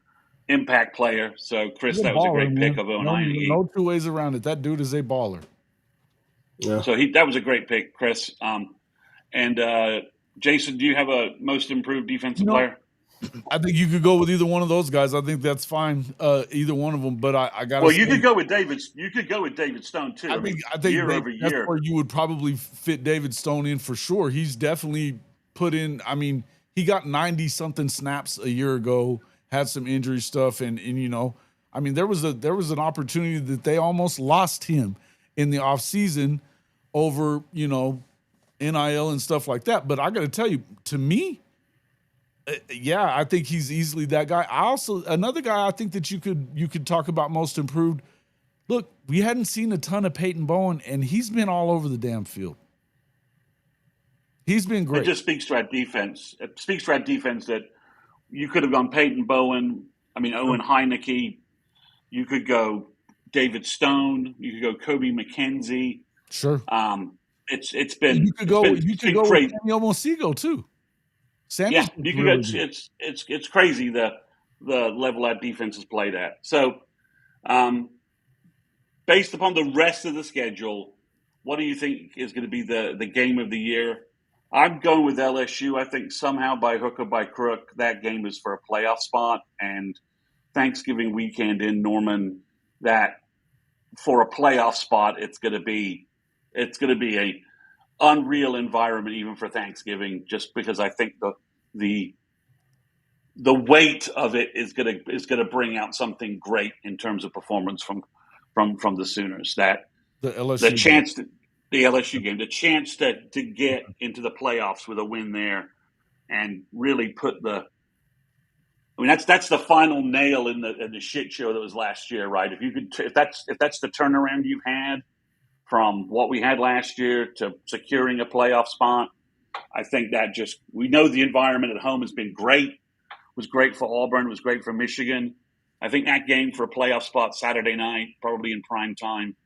impact player. So Chris, that was a great pick of Owen Heineke. No two ways around it. That dude is a baller. Yeah. So that was a great pick, Chris. And Jason, do you have a most improved defensive player? I think you could go with either one of those guys. I think that's fine, either one of them. But I got. Well, you could go with David. You could go with David Stone too. I think year over that's year, where you would probably fit David Stone in for sure. He's definitely put in. I mean, he got 90-something snaps a year ago. Had some injury stuff, and I mean, there was an opportunity that they almost lost him in the offseason over NIL and stuff like that. But I got to tell you, to me. Yeah, I think he's easily that guy. Another guy I think that you could talk about most improved. Look, we hadn't seen a ton of Peyton Bowen, and he's been all over the damn field. He's been great. It just speaks to our defense. It speaks to our defense that you could have gone Peyton Bowen. I mean, Owen Heineke. You could go David Stone. You could go Kobe McKenzie. Sure. It's been you could go crazy. With Samuel Mosigo too. Yeah, you can go. It's crazy the level that defense has played at. So, based upon the rest of the schedule, what do you think is going to be the game of the year? I'm going with LSU. I think somehow by hook or by crook, that game is for a playoff spot. And Thanksgiving weekend in Norman, that for a playoff spot, it's going to be a unreal environment even for Thanksgiving, just because I think the weight of it is going to bring out something great in terms of performance from the Sooners. That the LSU the LSU game, the chance to get into the playoffs with a win there, and really put that's the final nail in the shit show that was last year, right? If that's the turnaround you've had from what we had last year to securing a playoff spot, I think that we know the environment at home has been great. It was great for Auburn. It was great for Michigan. I think that game for a playoff spot Saturday night, probably in prime time,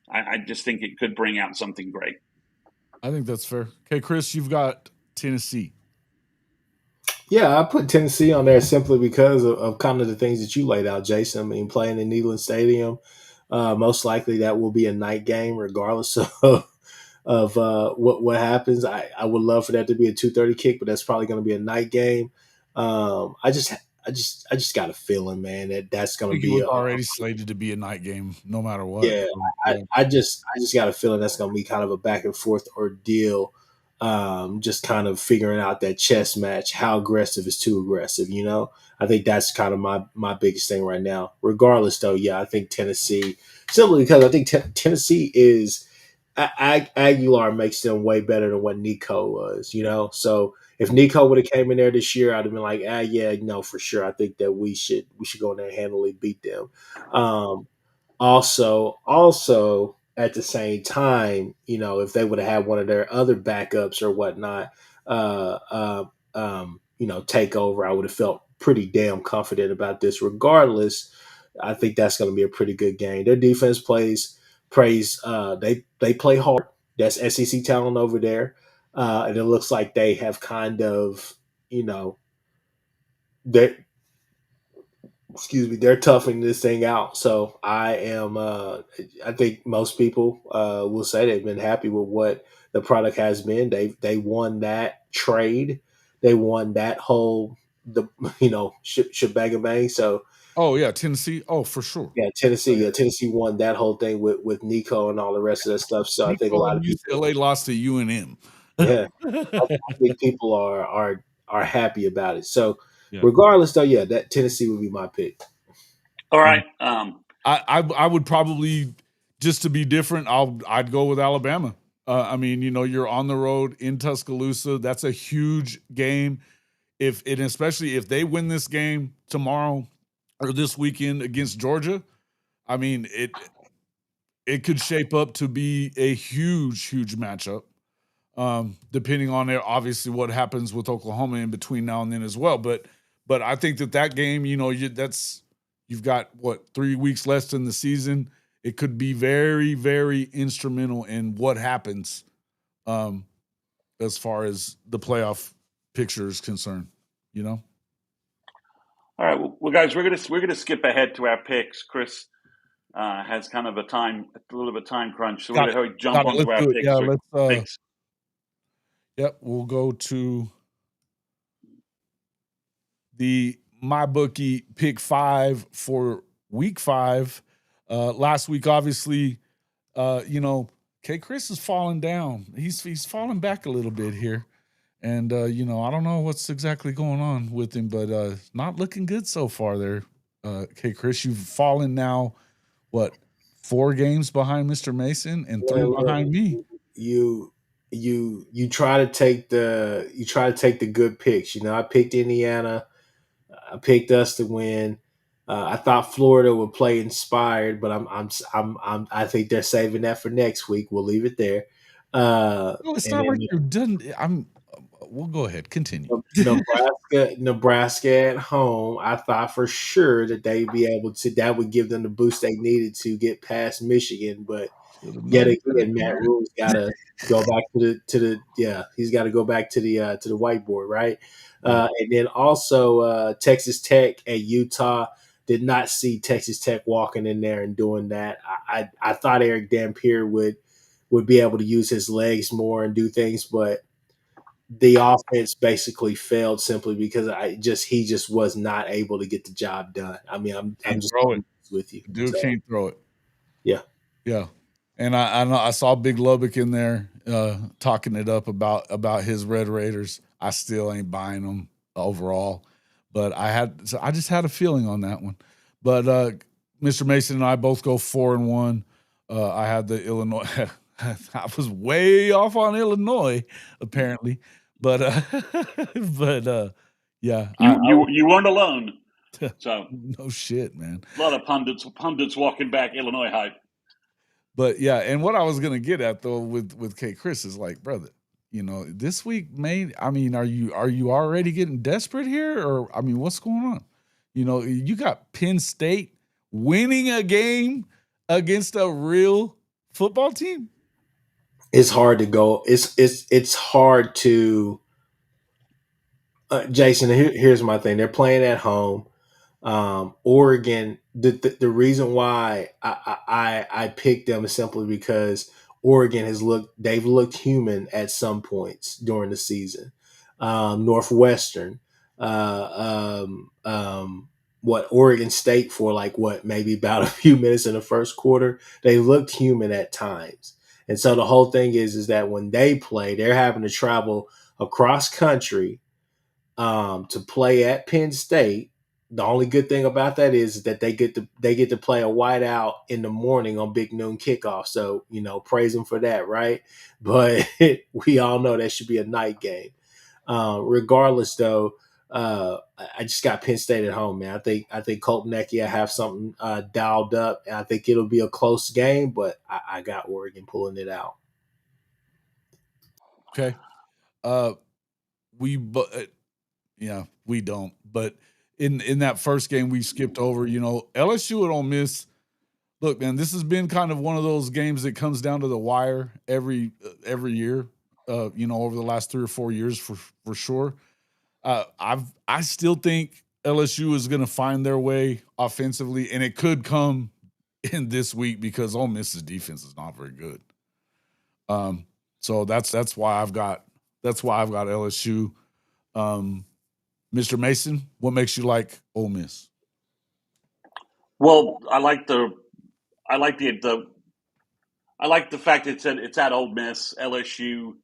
I just think it could bring out something great. I think that's fair. Okay, Chris, you've got Tennessee. Yeah, I put Tennessee on there simply because of kind of the things that you laid out, Jason. I mean, playing in Neyland Stadium, most likely that will be a night game regardless of what happens. I would love for that to be a 2:30 kick, but that's probably going to be a night game. I I just got a feeling, man, that's I going to think it be was a already slated to be a night game, no matter what. yeah. So, yeah. I just got a feeling that's going to be kind of a back and forth ordeal. Just kind of figuring out that chess match. How aggressive is too aggressive? You know, I think that's kind of my biggest thing right now. Regardless, though, yeah, I think Tennessee simply because I think Tennessee is Aguilar makes them way better than what Nico was. You know, so if Nico would have came in there this year, I'd have been like, yeah, no, for sure. I think that we should go in there and handily beat them. Um, also at the same time, you know, if they would have had one of their other backups or whatnot, you know, take over, I would have felt pretty damn confident about this. Regardless, I think that's going to be a pretty good game. Their defense they play hard. That's SEC talent over there, and it looks like they have kind of, you know, they they're toughing this thing out. So I think most people will say they've been happy with what the product has been. They won that trade. They won that whole the you know shebang bang. So Oh yeah, Tennessee. Oh, for sure. Yeah, Tennessee won that whole thing with Nico and all the rest of that stuff. So I think a Nico lot and of people, UCLA lost to UNM. yeah, I think people are happy about it. So Yeah. regardless, though, yeah, that Tennessee would be my pick. All Yeah. right. I would probably, just to be different, I'd go with Alabama. I mean, you know, you're on the road in Tuscaloosa. That's a huge game. Especially if they win this game tomorrow or this weekend against Georgia, I mean, it could shape up to be a huge matchup. Depending on obviously what happens with Oklahoma in between now and then as well. But I think that game, you know, you've got what 3 weeks left in the season. It could be very instrumental in what happens, um, as far as the playoff picture is concerned. You know. All right, well, guys, we're gonna skip ahead to our picks. Chris has kind of a little bit of time crunch, so we're Got it. gonna jump Got it. onto Let's our do it. Yeah. picks. Let's. Picks. Yep. We'll go to the MyBookie pick 5 for week 5. Last week, obviously, you know, Kchris is falling down. He's falling back a little bit here. And you know, I don't know what's exactly going on with him, but not looking good so far there. Kchris, you've fallen now, what, 4 games behind Mr. Mason and 3 Look, behind me. you you try to take the good picks. You know, I picked Indiana. I picked us to win. I thought Florida would play inspired, but I think they're saving that for next week. We'll leave it there. No, it's And not like then you're done. We'll go ahead. Continue. Nebraska at home, I thought for sure that they'd be able to. That would give them the boost they needed to get past Michigan, but Should have yet known better again, than Matt that. Rule's got to go back to the yeah, he's got to go back to the whiteboard, right? Yeah. And then also Texas Tech at Utah. Did not see Texas Tech walking in there and doing that. I thought Eric Dampier would be able to use his legs more and do things, but the offense basically failed simply because he just was not able to get the job done. I mean, I'm Can't just throw it. with you. Dude So can't throw it. yeah. Yeah. And I know I saw Big Lubbock in there talking it up about his Red Raiders. I still ain't buying them overall, but I just had a feeling on that one. But Mr. Mason and I both go 4-1. I had the Illinois. I was way off on Illinois apparently, but yeah, You weren't alone. So no shit, man. a lot of pundits walking back Illinois hype. But yeah, and what I was gonna get at though with Kchris is like, brother, you know, this week I mean, are you already getting desperate here, or I mean, what's going on? You know, you got Penn State winning a game against a real football team. It's hard to go. It's hard to Jason. Here's my thing. They're playing at home. Oregon. The reason why I picked them is simply because Oregon they've looked human at some points during the season. Northwestern. uh, what Oregon State for like maybe about a few minutes in the first quarter. They looked human at times, and so the whole thing is that when they play, they're having to travel across country to play at Penn State. The only good thing about that is that they get to play a whiteout in the morning on Big Noon kickoff. So praise them for that, right? But we all know that should be a night game. Regardless, though, I just got Penn State at home, man. I think Colton Necky have something dialed up. And I think it'll be a close game, but I got Oregon pulling it out. Okay. We don't. But in that first game we skipped over, LSU and Ole Miss. Look, man, this has been kind of one of those games that comes down to the wire every year. Over the last 3 or 4 years for sure. I still think LSU is going to find their way offensively, and it could come in this week because Ole Miss's defense is not very good. So that's why I've got LSU. Mr. Mason, what makes you like Ole Miss? Well, I like the fact that it's at Ole Miss, LSU.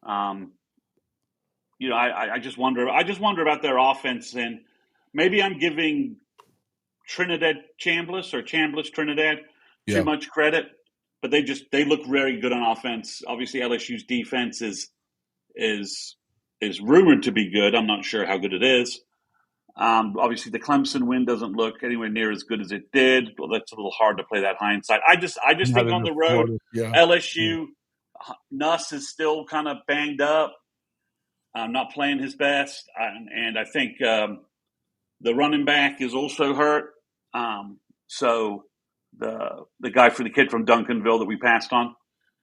I just wonder about their offense, and maybe I'm giving Trinidad Chambliss or Chambliss Trinidad too much credit, but they look very good on offense. Obviously, LSU's defense is rumored to be good. I'm not sure how good it is. Obviously, the Clemson win doesn't look anywhere near as good as it did. Well, that's a little hard to play that hindsight. I just think on the road, LSU, Nuss is still kind of banged up. Not playing his best, and I think the running back is also hurt. So the guy for the kid from Duncanville that we passed on,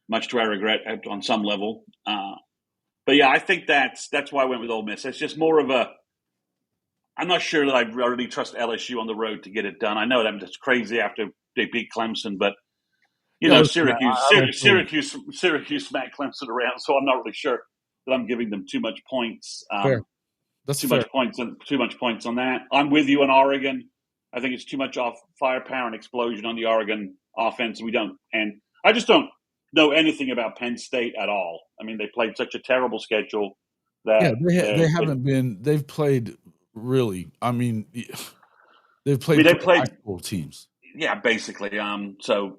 much to our regret on some level. But yeah, I think that's why I went with Ole Miss. It's just more of a. I'm not sure that I really trust LSU on the road to get it done. I know that's crazy after they beat Clemson, but Syracuse smacked Clemson around, so I'm not really sure that I'm giving them too much points. That's too fair. much points on that. I'm with you on Oregon. I think it's too much off firepower and explosion on the Oregon offense. And I just don't know anything about Penn State at all. I mean, they played such a terrible schedule that they haven't been. They've played really. I mean, they've played high school teams. Yeah, basically. So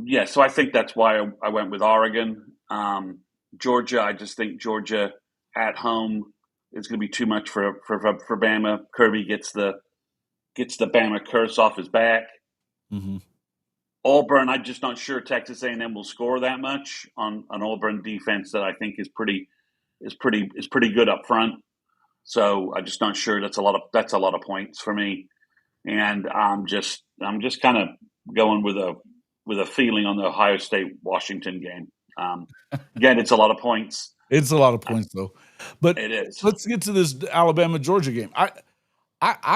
I think that's why I went with Oregon. Georgia, I just think Georgia at home is going to be too much for Bama. Kirby gets the Bama curse off his back. Mm-hmm. Auburn, I'm just not sure Texas A&M will score that much on an Auburn defense that I think is pretty good up front. So I'm just not sure. That's a lot of points for me, and I'm just kind of going with a feeling on the Ohio State Washington game. Again, it's a lot of points. It's a lot of points, though. But it is. Let's get to this Alabama-Georgia game. I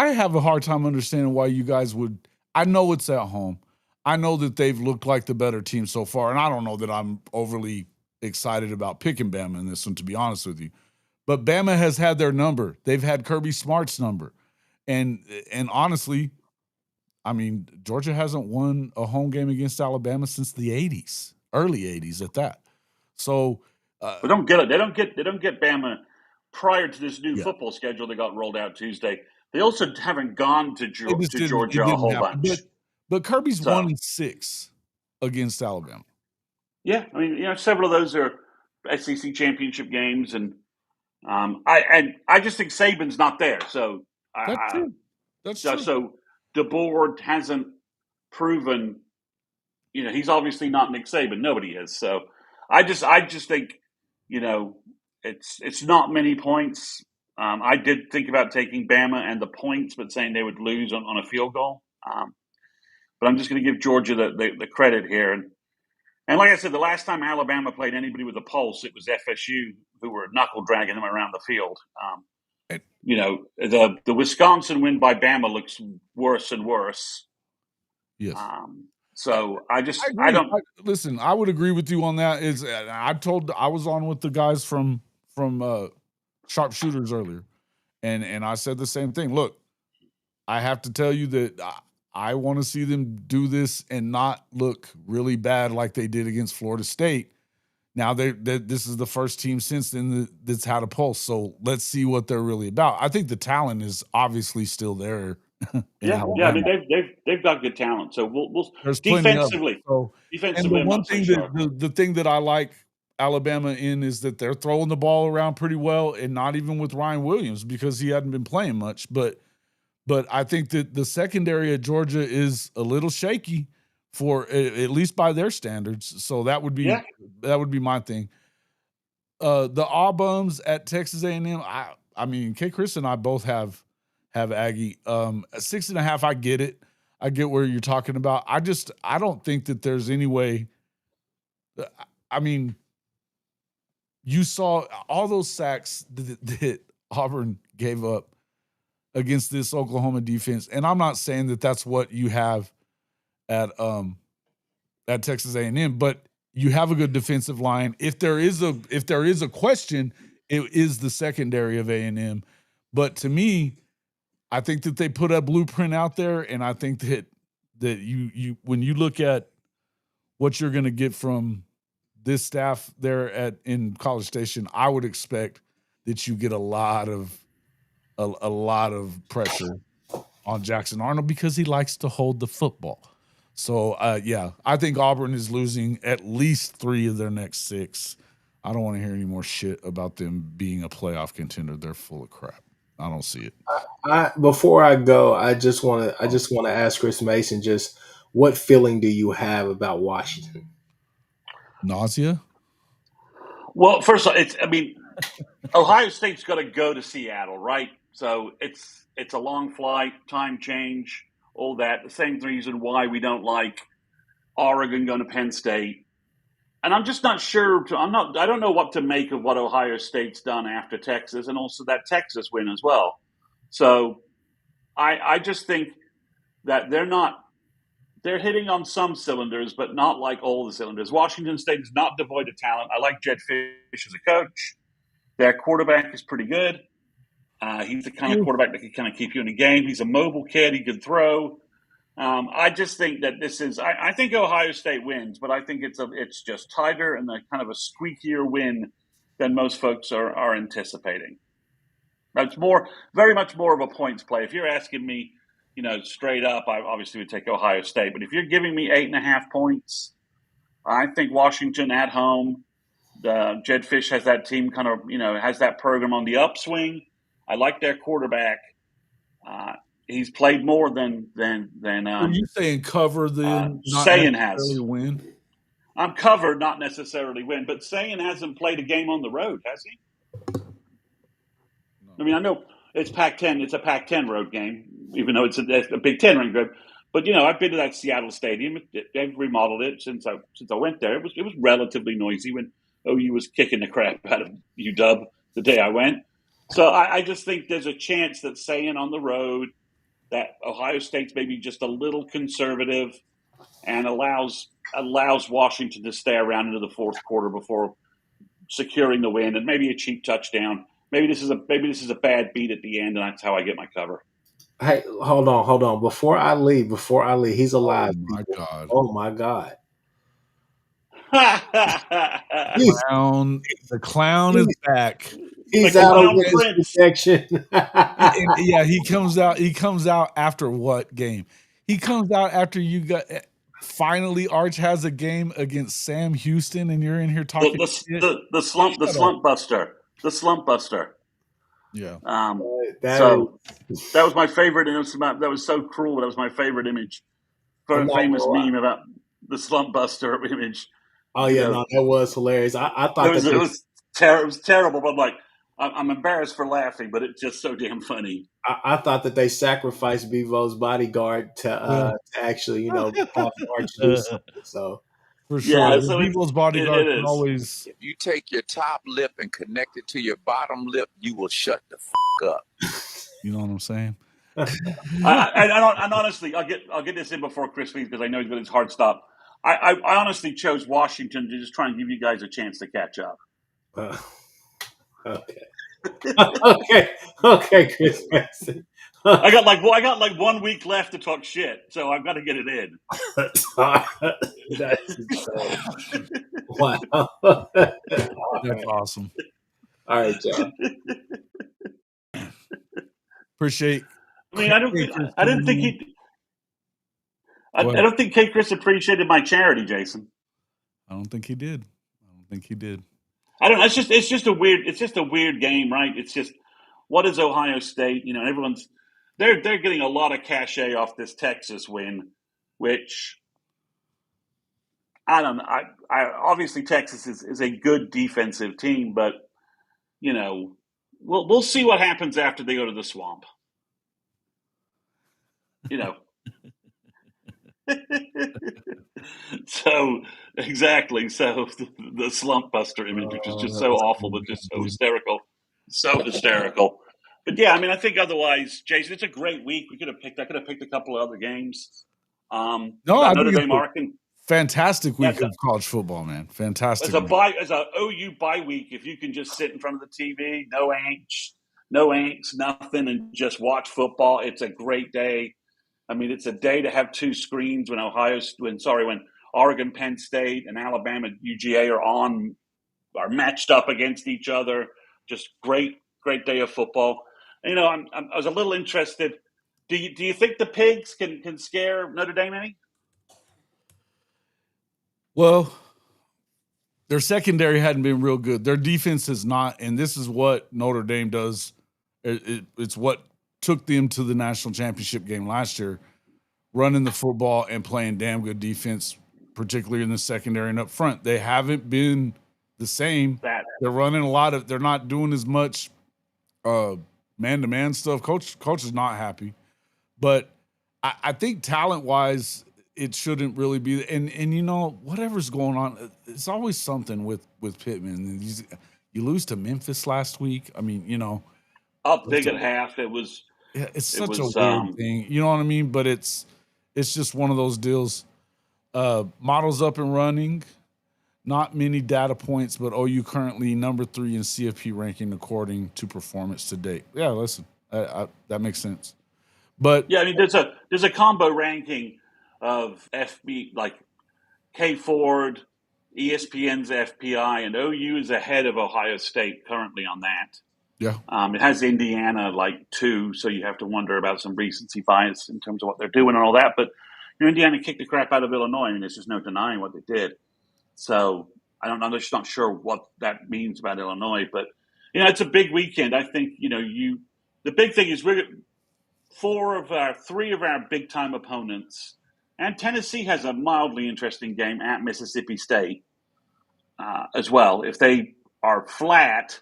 have a hard time understanding why you guys would. I know it's at home. I know that they've looked like the better team so far, and I don't know that I'm overly excited about picking Bama in this one, to be honest with you. But Bama has had their number. They've had Kirby Smart's number. And honestly, I mean, Georgia hasn't won a home game against Alabama since the 80s, early 80s at that. So they don't get it. They don't get Bama prior to this new football schedule that got rolled out Tuesday. They also haven't gone to Georgia a whole bunch. But Kirby's 1-6 against Alabama. Yeah, I mean, several of those are SEC championship games, and I just think Saban's not there. So that's true. That's true. So DeBoer hasn't proven. He's obviously not Nick Saban. Nobody is. So I just think, it's not many points. I did think about taking Bama and the points, but saying they would lose on a field goal. But I'm just going to give Georgia the credit here. And like I said, the last time Alabama played anybody with a pulse, it was FSU, who were knuckle dragging them around the field. The Wisconsin win by Bama looks worse and worse. Yes. So I don't listen. I would agree with you on that. I was on with the guys from Sharpshooters earlier, And I said the same thing. Look, I have to tell you that I want to see them do this and not look really bad like they did against Florida State. Now this is the first team since then that's had a pulse. So let's see what they're really about. I think the talent is obviously still there. Yeah. I mean, they've got good talent. So we'll There's plenty of it. defensively, I'm not so sure. The thing that I like Alabama in is that they're throwing the ball around pretty well, and not even with Ryan Williams because he hadn't been playing much. But I think that the secondary at Georgia is a little shaky for at least by their standards. So that would be my thing. The Aubums at Texas A&M. I mean, Kchris and I both have Aggie. 6.5. I get it. I get where you're talking about. I don't think that there's any way. I mean, you saw all those sacks that Auburn gave up against this Oklahoma defense, and I'm not saying that that's what you have at Texas A&M, but you have a good defensive line. If there is a question, it is the secondary of A&M. But to me, I think that they put a blueprint out there, and I think that you when you look at what you're going to get from this staff there in College Station, I would expect that you get a lot of pressure on Jackson Arnold because he likes to hold the football. So I think Auburn is losing at least 3 of their next 6. I don't want to hear any more shit about them being a playoff contender. They're full of crap. I don't see it. Before I go, I just want to ask Chris Mason, just what feeling do you have about Washington? Nausea? Well, first of all, Ohio State's got to go to Seattle, right? So it's a long flight, time change, all that. The same reason why we don't like Oregon going to Penn State. And I'm just not sure. I don't know what to make of what Ohio State's done after Texas, and also that Texas win as well. So I just think that they're hitting on some cylinders, but not like all the cylinders. Washington State is not devoid of talent. I like Jed Fish as a coach. Their quarterback is pretty good. He's the kind of quarterback that can kind of keep you in the game. He's a mobile kid. He can throw. I just think that this is. I think Ohio State wins, but I think it's just tighter and a kind of a squeakier win than most folks are anticipating. It's very much more of a points play. If you're asking me, straight up, I obviously would take Ohio State. But if you're giving me 8.5 points, I think Washington at home. Jed Fish has that team kind of, has that program on the upswing. I like their quarterback. He's played more than. Are you saying cover then? Sayin has win. I'm covered, not necessarily win, but Sayin hasn't played a game on the road, has he? I mean, I know it's Pac-10. It's a Pac-10 road game, even though it's a Big Ten ring road. But I've been to that Seattle stadium. They've remodeled it since I went there. It was relatively noisy when OU was kicking the crap out of UW the day I went. So I just think there's a chance that Sayin on the road, that Ohio State's maybe just a little conservative and allows Washington to stay around into the fourth quarter before securing the win, and maybe a cheap touchdown. Maybe this is a bad beat at the end, and that's how I get my cover. Hey, hold on. Before I leave, he's alive. Oh my God. Oh my God. The clown is back. He's out of protection. Yeah, he comes out after what game? He comes out after you got finally Arch has a game against Sam Houston, and you're in here talking the slump buster. Yeah. That was my favorite, and that was so cruel. That was my favorite image. Famous meme about the slump buster image. Oh yeah, no, that was hilarious. I thought it was terrible, but I'm embarrassed for laughing, but it's just so damn funny. I thought that they sacrificed Bevo's bodyguard to actually, Arch do something. So for sure, Bevo's bodyguard can always. If you take your top lip and connect it to your bottom lip, you will shut the fuck up. You know what I'm saying? And honestly, I'll get this in before Chris leaves because I know he's got his hard stop. I honestly chose Washington to just try and give you guys a chance to catch up. Okay. Okay, Chris Mason. I got like 1 week left to talk shit, so I've got to get it in. That's insane. Wow. All That's awesome. right, John. Appreciate. I mean, I don't think Kchris appreciated my charity, Jason. I don't think he did. I don't know. It's just a weird game, right? It's just, what is Ohio State? You know, they're getting a lot of cachet off this Texas win, which I don't know. I obviously Texas is a good defensive team, but you know, we'll see what happens after they go to the swamp. You know. So exactly. So the slump buster image, which is just so awful, but just so hysterical. But yeah, I mean, I think otherwise, Jason, it's a great week. I could have picked a couple of other games. No, That I Notre think Dame it's Arkansas. fantastic week of college football, man. Fantastic. As a OU bye week, if you can just sit in front of the TV, no angst, nothing, and just watch football, it's a great day. I mean, it's a day to have two screens when Oregon, Penn State, and Alabama, UGA are matched up against each other. Just great day of football. And, you know, I was a little interested. Do you think the Pigs can scare Notre Dame any? Well, their secondary hadn't been real good. Their defense is not, and this is what Notre Dame does. It's what took them to the national championship game last year, running the football and playing damn good defense, particularly in the secondary and up front. They haven't been the same. They're running they're not doing as much man-to-man stuff. Coach is not happy. But I think talent-wise, it shouldn't really be. And you know, whatever's going on, it's always something with Pittman. You lose to Memphis last week. I mean, you know. Up big at half. It's such a weird thing. You know what I mean? But it's just one of those deals. Models up and running. Not many data points, but OU currently number 3 in CFP ranking according to performance to date. Yeah, listen, that makes sense. But yeah, I mean, there's a combo ranking of FB, like K Ford, ESPN's FPI, and OU is ahead of Ohio State currently on that. Yeah. It has Indiana like 2, so you have to wonder about some recency bias in terms of what they're doing and all that. But you know, Indiana kicked the crap out of Illinois. I mean, there's just no denying what they did. So I don't know. I'm just not sure what that means about Illinois. But you know, it's a big weekend. I think the big thing is 3 of our big time opponents, and Tennessee has a mildly interesting game at Mississippi State as well. If they are flat,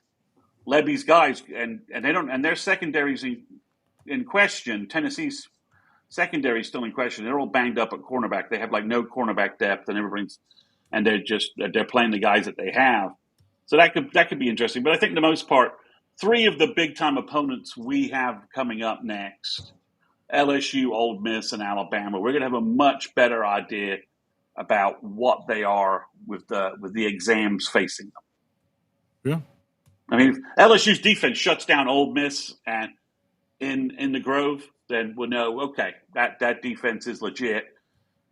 Levy's guys and their secondaries in question. Tennessee's secondary is still in question. They're all banged up at cornerback. They have like no cornerback depth, and they're playing the guys that they have. So that could be interesting. But I think for the most part, 3 of the big time opponents we have coming up next, LSU, Ole Miss, and Alabama, we're going to have a much better idea about what they are with the exams facing them. Yeah. I mean, if LSU's defense shuts down Ole Miss and in the Grove, then we'll know, okay, that defense is legit.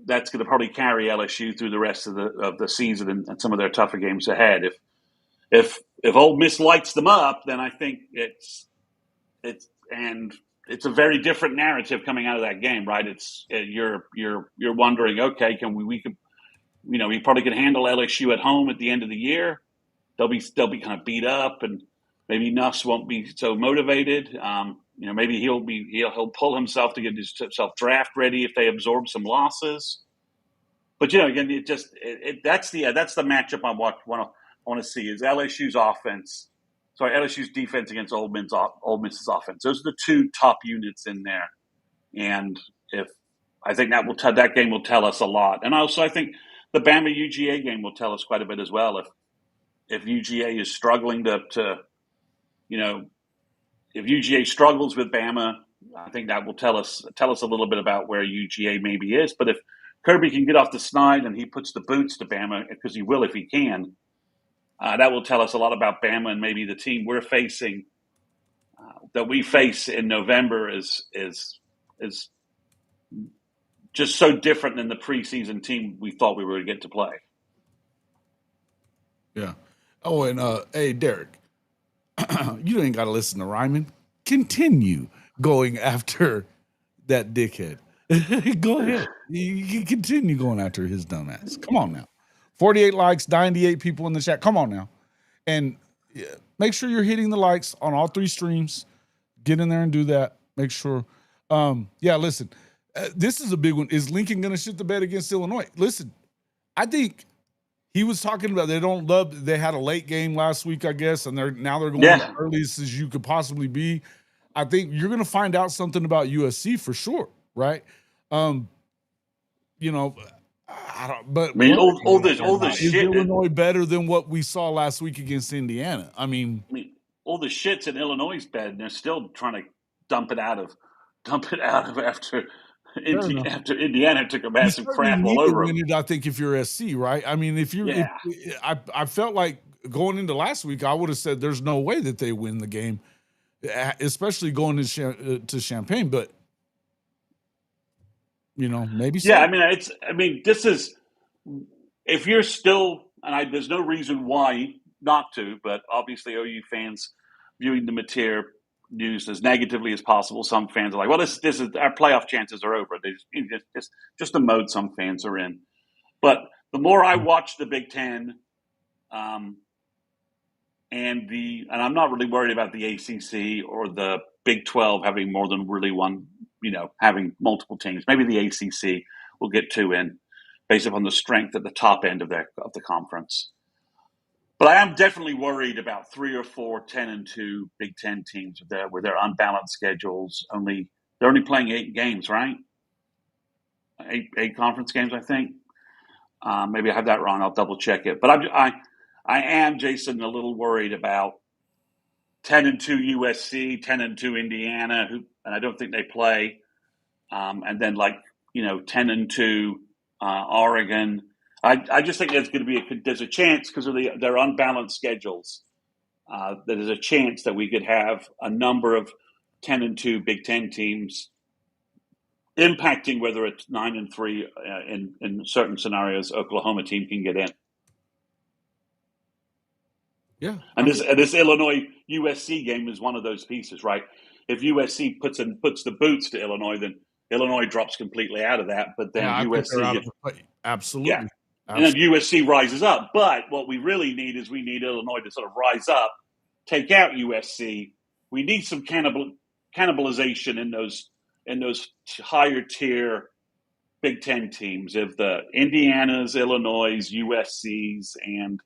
That's going to probably carry LSU through the rest of the season and some of their tougher games ahead. If Ole Miss lights them up, then I think it's a very different narrative coming out of that game, right? You're wondering, okay, we probably can handle LSU at home at the end of the year. They'll be kind of beat up, and maybe Nuss won't be so motivated. Maybe he'll pull himself to get himself draft ready if they absorb some losses. But again, that's the matchup I want to see is LSU's defense against Ole Miss's offense. Those are the 2 top units in there, and I think that game will tell us a lot. And also, I think the Bama UGA game will tell us quite a bit as well. If UGA is struggling if UGA struggles with Bama, I think that will tell us a little bit about where UGA maybe is. But if Kirby can get off the snide and he puts the boots to Bama, because he will if he can, that will tell us a lot about Bama and maybe the team we're facing that we face in November is just so different than the preseason team we thought we were going to get to play. Yeah. Oh, and hey, Derek, you ain't got to listen to Ryman. Continue going after that dickhead. Go ahead. You can continue going after his dumb ass. Come on now. 48 likes, 98 people in the chat. Come on now. And make sure you're hitting the likes on all 3 streams. Get in there and do that. Make sure. Listen, this is a big one. Is Lincoln going to shit the bed against Illinois? Listen, I think he was talking about they had a late game last week, I guess, and they're going as earliest as you could possibly be. I think you're going to find out something about USC for sure, right? I don't. But all the shit. Is Illinois better than what we saw last week against Indiana? I mean, all the shit's in Illinois' bed, and they're still trying to dump it out of after Indiana took a massive crap all over them. I think if you're SC, right? I mean, I felt like going into last week, I would have said there's no way that they win the game, especially going to Champaign. But maybe. So. Yeah, this is if you're still, and there's no reason why not to, but obviously OU fans viewing the Mateer news as negatively as possible. Some fans are like, well, this is our playoff chances are over. Just the mode some fans are in. But the more I watch the Big Ten, and I'm not really worried about the ACC or the Big 12 having more than really one, having multiple teams. Maybe the ACC will get 2 in based upon the strength at the top end of the conference. But I am definitely worried about 3 or 4 10-2 Big Ten teams with their unbalanced schedules. They're only playing 8 games, right? 8 conference games, I think. Maybe I have that wrong. I'll double check it. But I am, Jason, a little worried about 10-2 USC, 10-2 Indiana, and I don't think they play. And then 10-2 Oregon. I just think there's going to be there's a chance because of their unbalanced schedules. There's a chance that we could have a number of 10-2 Big Ten teams impacting whether it's 9-3 in certain scenarios. Oklahoma team can get in. Yeah, and this Illinois USC game is one of those pieces, right? If USC puts the boots to Illinois, then Illinois drops completely out of that. But then USC, absolutely. Yeah. And then USC rises up. But what we really need is Illinois to sort of rise up, take out USC. We need some cannibalization in those higher tier Big Ten teams of the Indianas, Illinois, USCs, and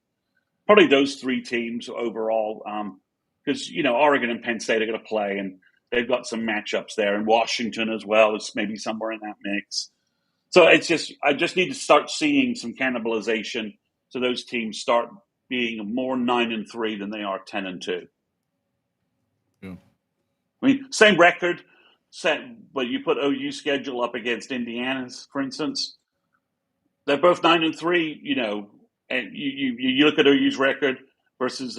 probably those 3 teams overall. Because Oregon and Penn State are going to play, and they've got some matchups there, and Washington as well is maybe somewhere in that mix. So I just need to start seeing some cannibalization, so those teams start being more 9-3 than they are 10-2. Yeah. I mean, same record, but you put OU schedule up against Indiana's, for instance. They're both 9-3. And you look at OU's record versus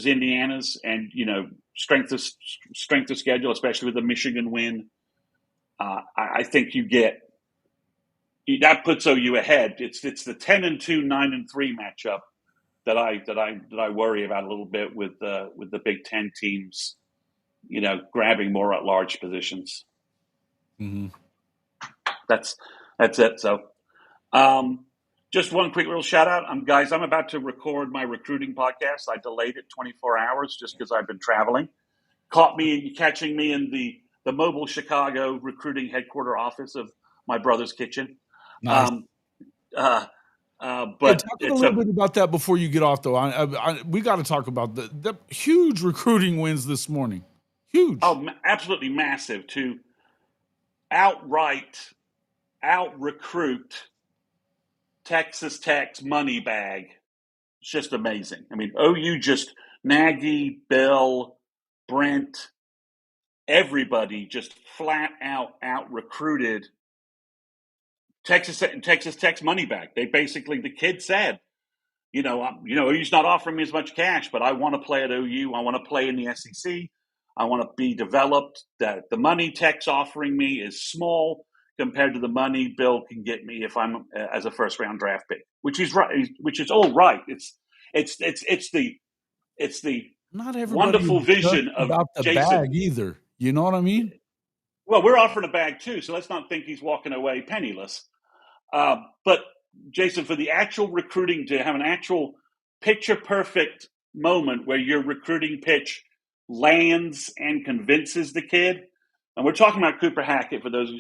Indiana's, and strength of schedule, especially with the Michigan win. I think that puts OU ahead. It's the 10-2, 9-3 matchup that I worry about a little bit with the Big Ten teams, grabbing more at large positions. Mm-hmm. That's it. So, just one quick little shout out. Guys, I'm about to record my recruiting podcast. I delayed it 24 hours just because I've been traveling. Catching me in the mobile Chicago recruiting headquarter office of my brother's kitchen. Nice. But talk a little bit about that before you get off, though. We got to talk about the huge recruiting wins this morning. Huge. Oh, absolutely massive to out-recruit Texas Tech's money bag. It's just amazing. I mean, OU just Nagy, Bill, Brent, everybody just flat out recruited Texas Tech's money back. They basically, the kid said, OU's not offering me as much cash, but I want to play at OU. I want to play in the SEC. I want to be developed. That the money Tech's offering me is small compared to the money Bill can get me if I'm as a first round draft pick, which is right, which is all right. It's the Not everybody wonderful is just vision of about the Jason. bag either. You know what I mean? Well, we're offering a bag too, so let's not think he's walking away penniless. But Jason, for the actual recruiting to have an actual picture perfect moment where your recruiting pitch lands and convinces the kid, and we're talking about Cooper Hackett for those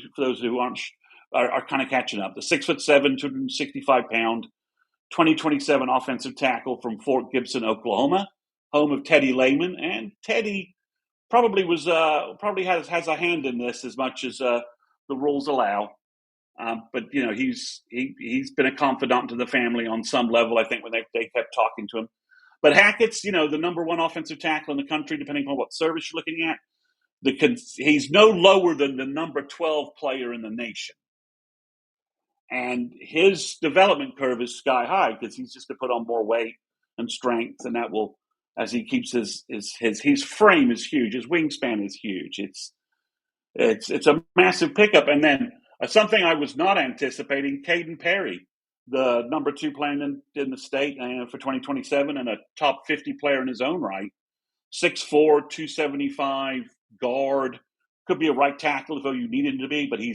who are kind of catching up. The 6'7", 265-pound, 2027 offensive tackle from Fort Gibson, Oklahoma, home of Teddy Lehman, and Teddy probably has a hand in this as much as the rules allow. But he's been a confidant to the family on some level. I think when they kept talking to him. But Hackett's the number one offensive tackle in the country, depending on what service you're looking at. He's no lower than the number 12 player in the nation, and his development curve is sky high because he's just going to put on more weight and strength, and that will, as he keeps his frame is huge, his wingspan is huge. It's a massive pickup, and then. Something I was not anticipating, Caden Perry, the number 2 player in the state for 2027 and a top 50 player in his own right. 6'4", 275 guard. Could be a right tackle if you need him to be, but he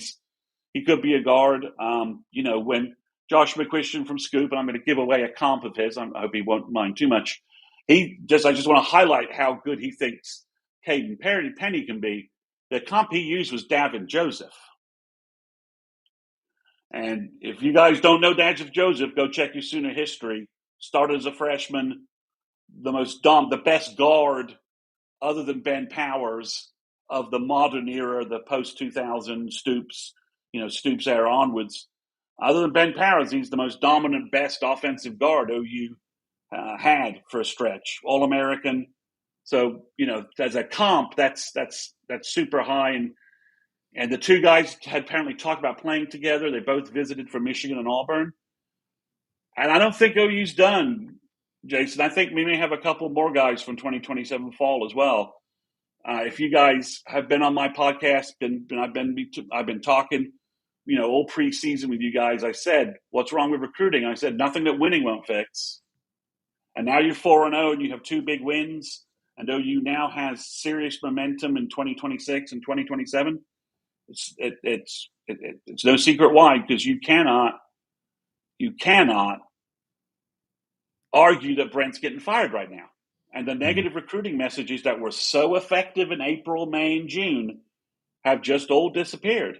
could be a guard. When Josh McCuistion from Scoop, and I'm going to give away a comp of his, I hope he won't mind too much. I just want to highlight how good he thinks Caden Penny can be. The comp he used was Davin Joseph. And if you guys don't know Davin Joseph, go check your Sooner history. Started as a freshman, the best guard other than Ben Powers of the modern era, the post-2000 Stoops era onwards. Other than Ben Powers, he's the most dominant, best offensive guard OU had for a stretch. All-American. So, as a comp, that's super high. And the two guys had apparently talked about playing together. They both visited from Michigan and Auburn. And I don't think OU's done, Jason. I think we may have a couple more guys from 2027 fall as well. If you guys have been on my podcast, I've been talking, all preseason with you guys. I said, what's wrong with recruiting? I said, nothing that winning won't fix. And now you're 4-0 and you have 2 big wins. And OU now has serious momentum in 2026 and 2027. It's no secret why, because you cannot argue that Brent's getting fired right now. And the negative recruiting messages that were so effective in April, May, and June have just all disappeared.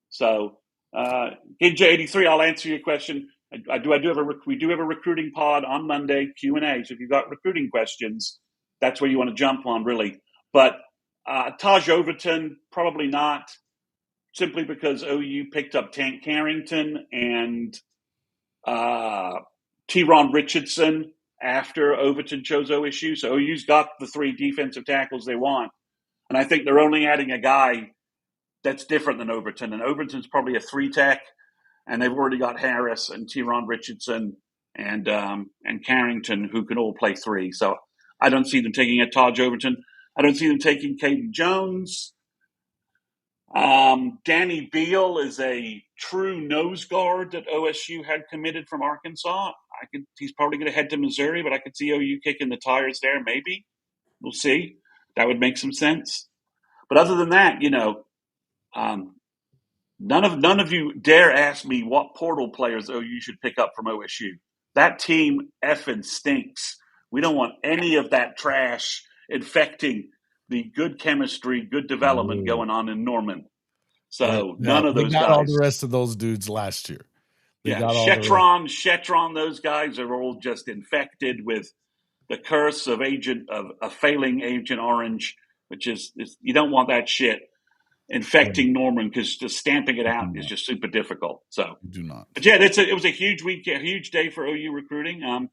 So, J83, I'll answer your question. We do have a recruiting pod on Monday, Q&A. So if you've got recruiting questions, that's where you want to jump on, really. But Taj Overton, probably not. Simply because OU picked up Tank Carrington and T-Ron Richardson after Overton chose OSU. So OU's got the 3 defensive tackles they want. And I think they're only adding a guy that's different than Overton. And Overton's probably a 3-tech, and they've already got Harris and T-Ron Richardson and Carrington who can all play 3. So I don't see them taking a Taj Overton. I don't see them taking Caden Jones. Danny Beal is a true nose guard that OSU had committed from Arkansas. He's probably going to head to Missouri, but I could see OU kicking the tires there. Maybe we'll see. That would make some sense. But other than that, none of you dare ask me what portal players OU should pick up from OSU. That team effing stinks. We don't want any of that trash infecting the good chemistry, good development going on in Norman. So none of those guys. They got all the rest of those dudes last year. Shetron, those guys are all just infected with the curse of a failing Agent Orange, which is you don't want that shit infecting Norman, because just stamping it out is just super difficult. So you do not. But yeah, it was a huge week, a huge day for OU recruiting.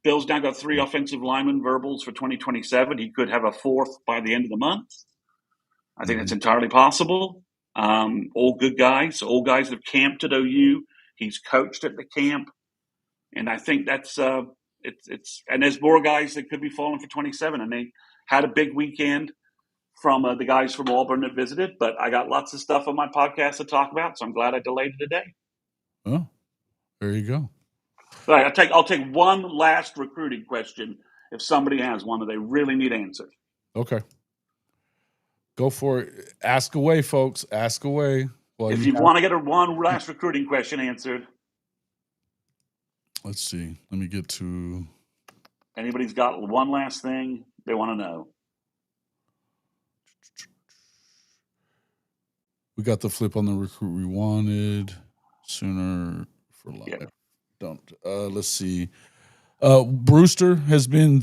Bill's now got 3 offensive lineman verbals for 2027. He could have a 4th by the end of the month. I think that's entirely possible. All good guys. All guys that have camped at OU. He's coached at the camp. And I think that's and there's more guys that could be falling for 27. And they had a big weekend. from the guys from Auburn that visited, but I got lots of stuff on my podcast to talk about, so I'm glad I delayed it today. Oh, there you go. All right, I'll take one last recruiting question if somebody has one that they really need answered. Okay. Go for it. Ask away, folks. Ask away. Well, if you want to get one last recruiting question answered. Let's see. Let me get to. Anybody's got one last thing they want to know? We got the flip on the recruit we wanted. Sooner for life. Yeah. Don't. Let's see. Brewster has been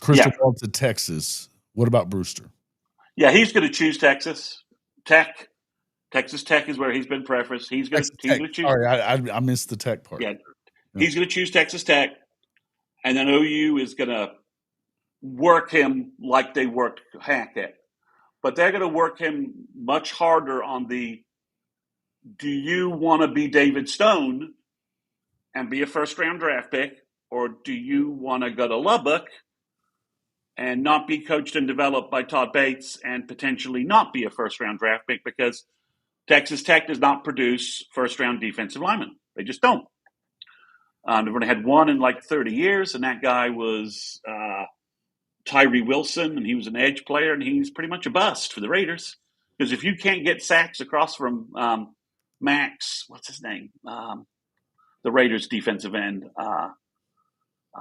crystal ball to Texas. What about Brewster? Yeah, he's going to choose Texas Tech. Texas Tech is where he's been preferenced. He's going to choose. Sorry, I missed the Tech part. Yeah, he's going to choose Texas Tech, and then OU is going to work him like they worked Hackett. But they're going to work him much harder on the, do you want to be David Stone and be a first-round draft pick, or do you want to go to Lubbock and not be coached and developed by Todd Bates and potentially not be a first-round draft pick because Texas Tech does not produce first-round defensive linemen. They just don't. They've only had one in like 30 years, and that guy was Tyree Wilson, and he was an edge player, and he's pretty much a bust for the Raiders. Because if you can't get sacks across from Max, what's his name? The Raiders defensive end.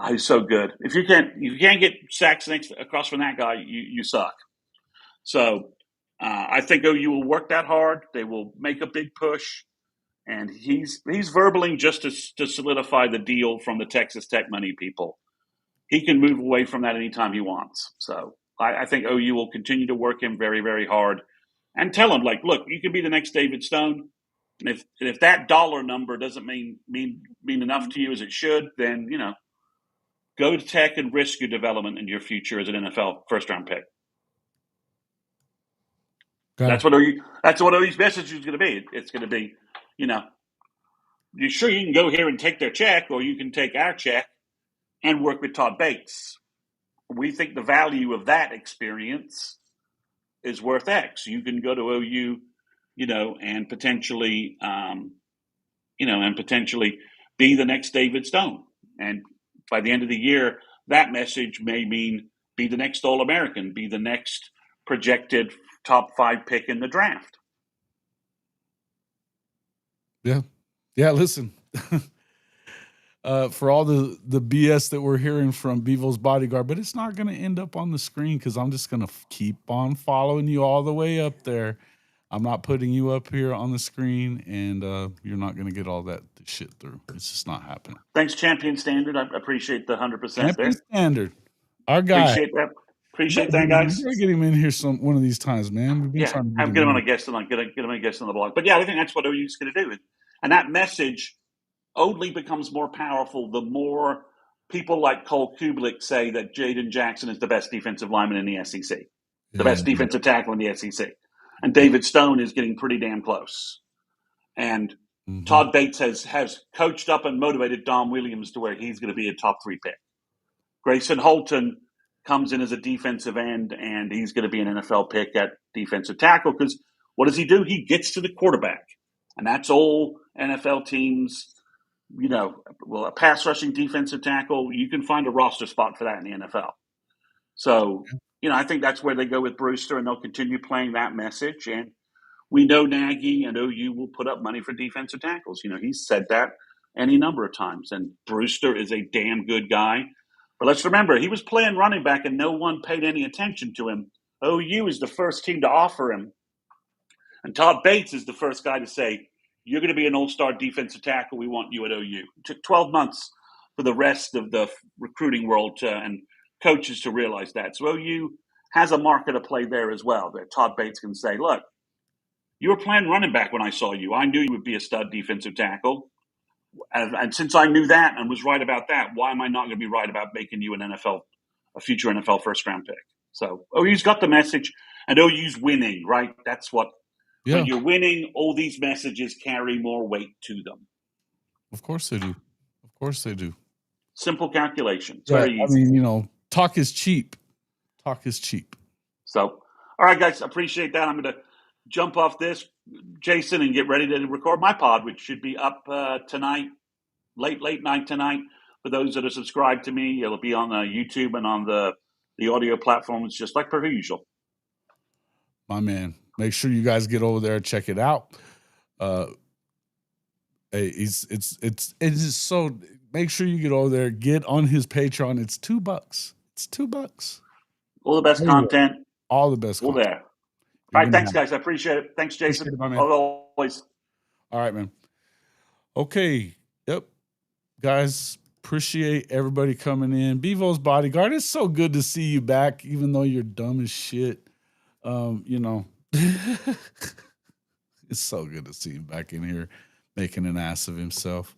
He's so good. If you can't get sacks across from that guy, you suck. So I think OU will work that hard. They will make a big push, and he's verbaling just to solidify the deal from the Texas Tech money people. He can move away from that anytime he wants. So I think OU will continue to work him very, very hard and tell him, like, look, you can be the next David Stone. And if that dollar number doesn't mean enough to you as it should, then, go to Tech and risk your development and your future as an NFL first-round pick. That's what OU's message is going to be. It's going to be, you're sure you can go here and take their check, or you can take our check and work with Todd Bates. We think the value of that experience is worth X. You can go to OU, and potentially, be the next David Stone. And by the end of the year, that message may mean be the next All-American, be the next projected top 5 pick in the draft. Yeah. Yeah, listen. For all the BS that we're hearing from Bevo's bodyguard, but it's not going to end up on the screen because I'm just going to keep on following you all the way up there. I'm not putting you up here on the screen, and you're not going to get all that shit through. It's just not happening. Thanks, Champion Standard. I appreciate the 100% Champion there. Standard. Our guy. Appreciate that, guys. We're getting him in here one of these times, man. We've been trying to get him on a guest, and I'm going to get him a guest on the blog. But yeah, I think that's what OU's going to do. And that message only becomes more powerful the more people like Cole Kublik say that Jaden Jackson is the best defensive lineman in the SEC, the best defensive tackle in the SEC. And David Stone is getting pretty damn close. And Todd Bates has coached up and motivated Dom Williams to where he's going to be a top 3 pick. Grayson Holton comes in as a defensive end, and he's going to be an NFL pick at defensive tackle because what does he do? He gets to the quarterback. And that's all NFL teams, a pass rushing defensive tackle, you can find a roster spot for that in the NFL. So, I think that's where they go with Brewster, and they'll continue playing that message. And we know Nagy and OU will put up money for defensive tackles. He's said that any number of times. And Brewster is a damn good guy. But let's remember, he was playing running back and no one paid any attention to him. OU is the first team to offer him. And Todd Bates is the first guy to say, you're going to be an all-star defensive tackle. We want you at OU. It took 12 months for the rest of the recruiting world and coaches to realize that. So OU has a market to play there as well, that Todd Bates can say, look, you were playing running back when I saw you. I knew you would be a stud defensive tackle. And since I knew that and was right about that, why am I not going to be right about making you a future NFL first-round pick? So OU's got the message, and OU's winning, right? That's what when you're winning, all these messages carry more weight to them. Of course they do. Of course they do. Simple calculation. It's yeah, very easy. talk is cheap. Talk is cheap. So, all right, guys, appreciate that. I'm going to jump off this, Jason, and get ready to record my pod, which should be up tonight, late night tonight. For those that are subscribed to me, it'll be on YouTube and on the audio platforms, just like per usual. My man, make sure you guys get over there and check it out. Hey, it's so. Make sure you get over there, get on his Patreon. It's $2. It's $2. All the best content. All the best All content. there. All right, thanks, guys. I appreciate it. Thanks, Jason. Appreciate it, my man. Always. All right, man. Okay. Yep. Guys, appreciate everybody coming in. Bevo's Bodyguard, it's so good to see you back, even though you're dumb as shit. You know, it's so good to see him back in here making an ass of himself.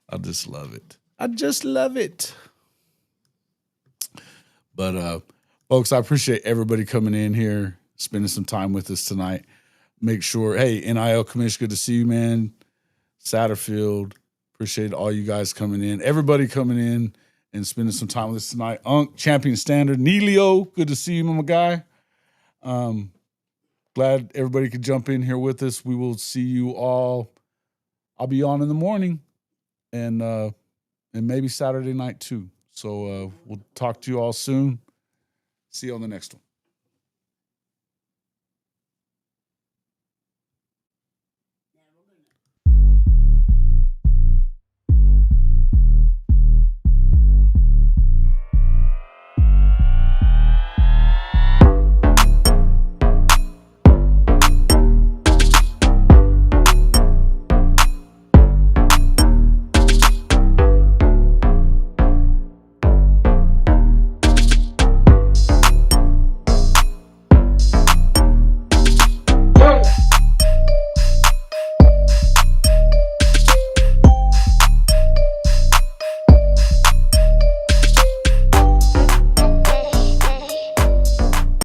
I just love it. I just love it. But folks, I appreciate everybody coming in here, spending some time with us tonight. Make sure, hey, NIL Commissioner, good to see you, man. Satterfield, appreciate all you guys coming in. Everybody coming in and spending some time with us tonight. Unk, Champion Standard. Neelio, good to see you, my guy. Glad everybody could jump in here with us. We will see you all. I'll be on in the morning and maybe Saturday night too. So we'll talk to you all soon. See you on the next one.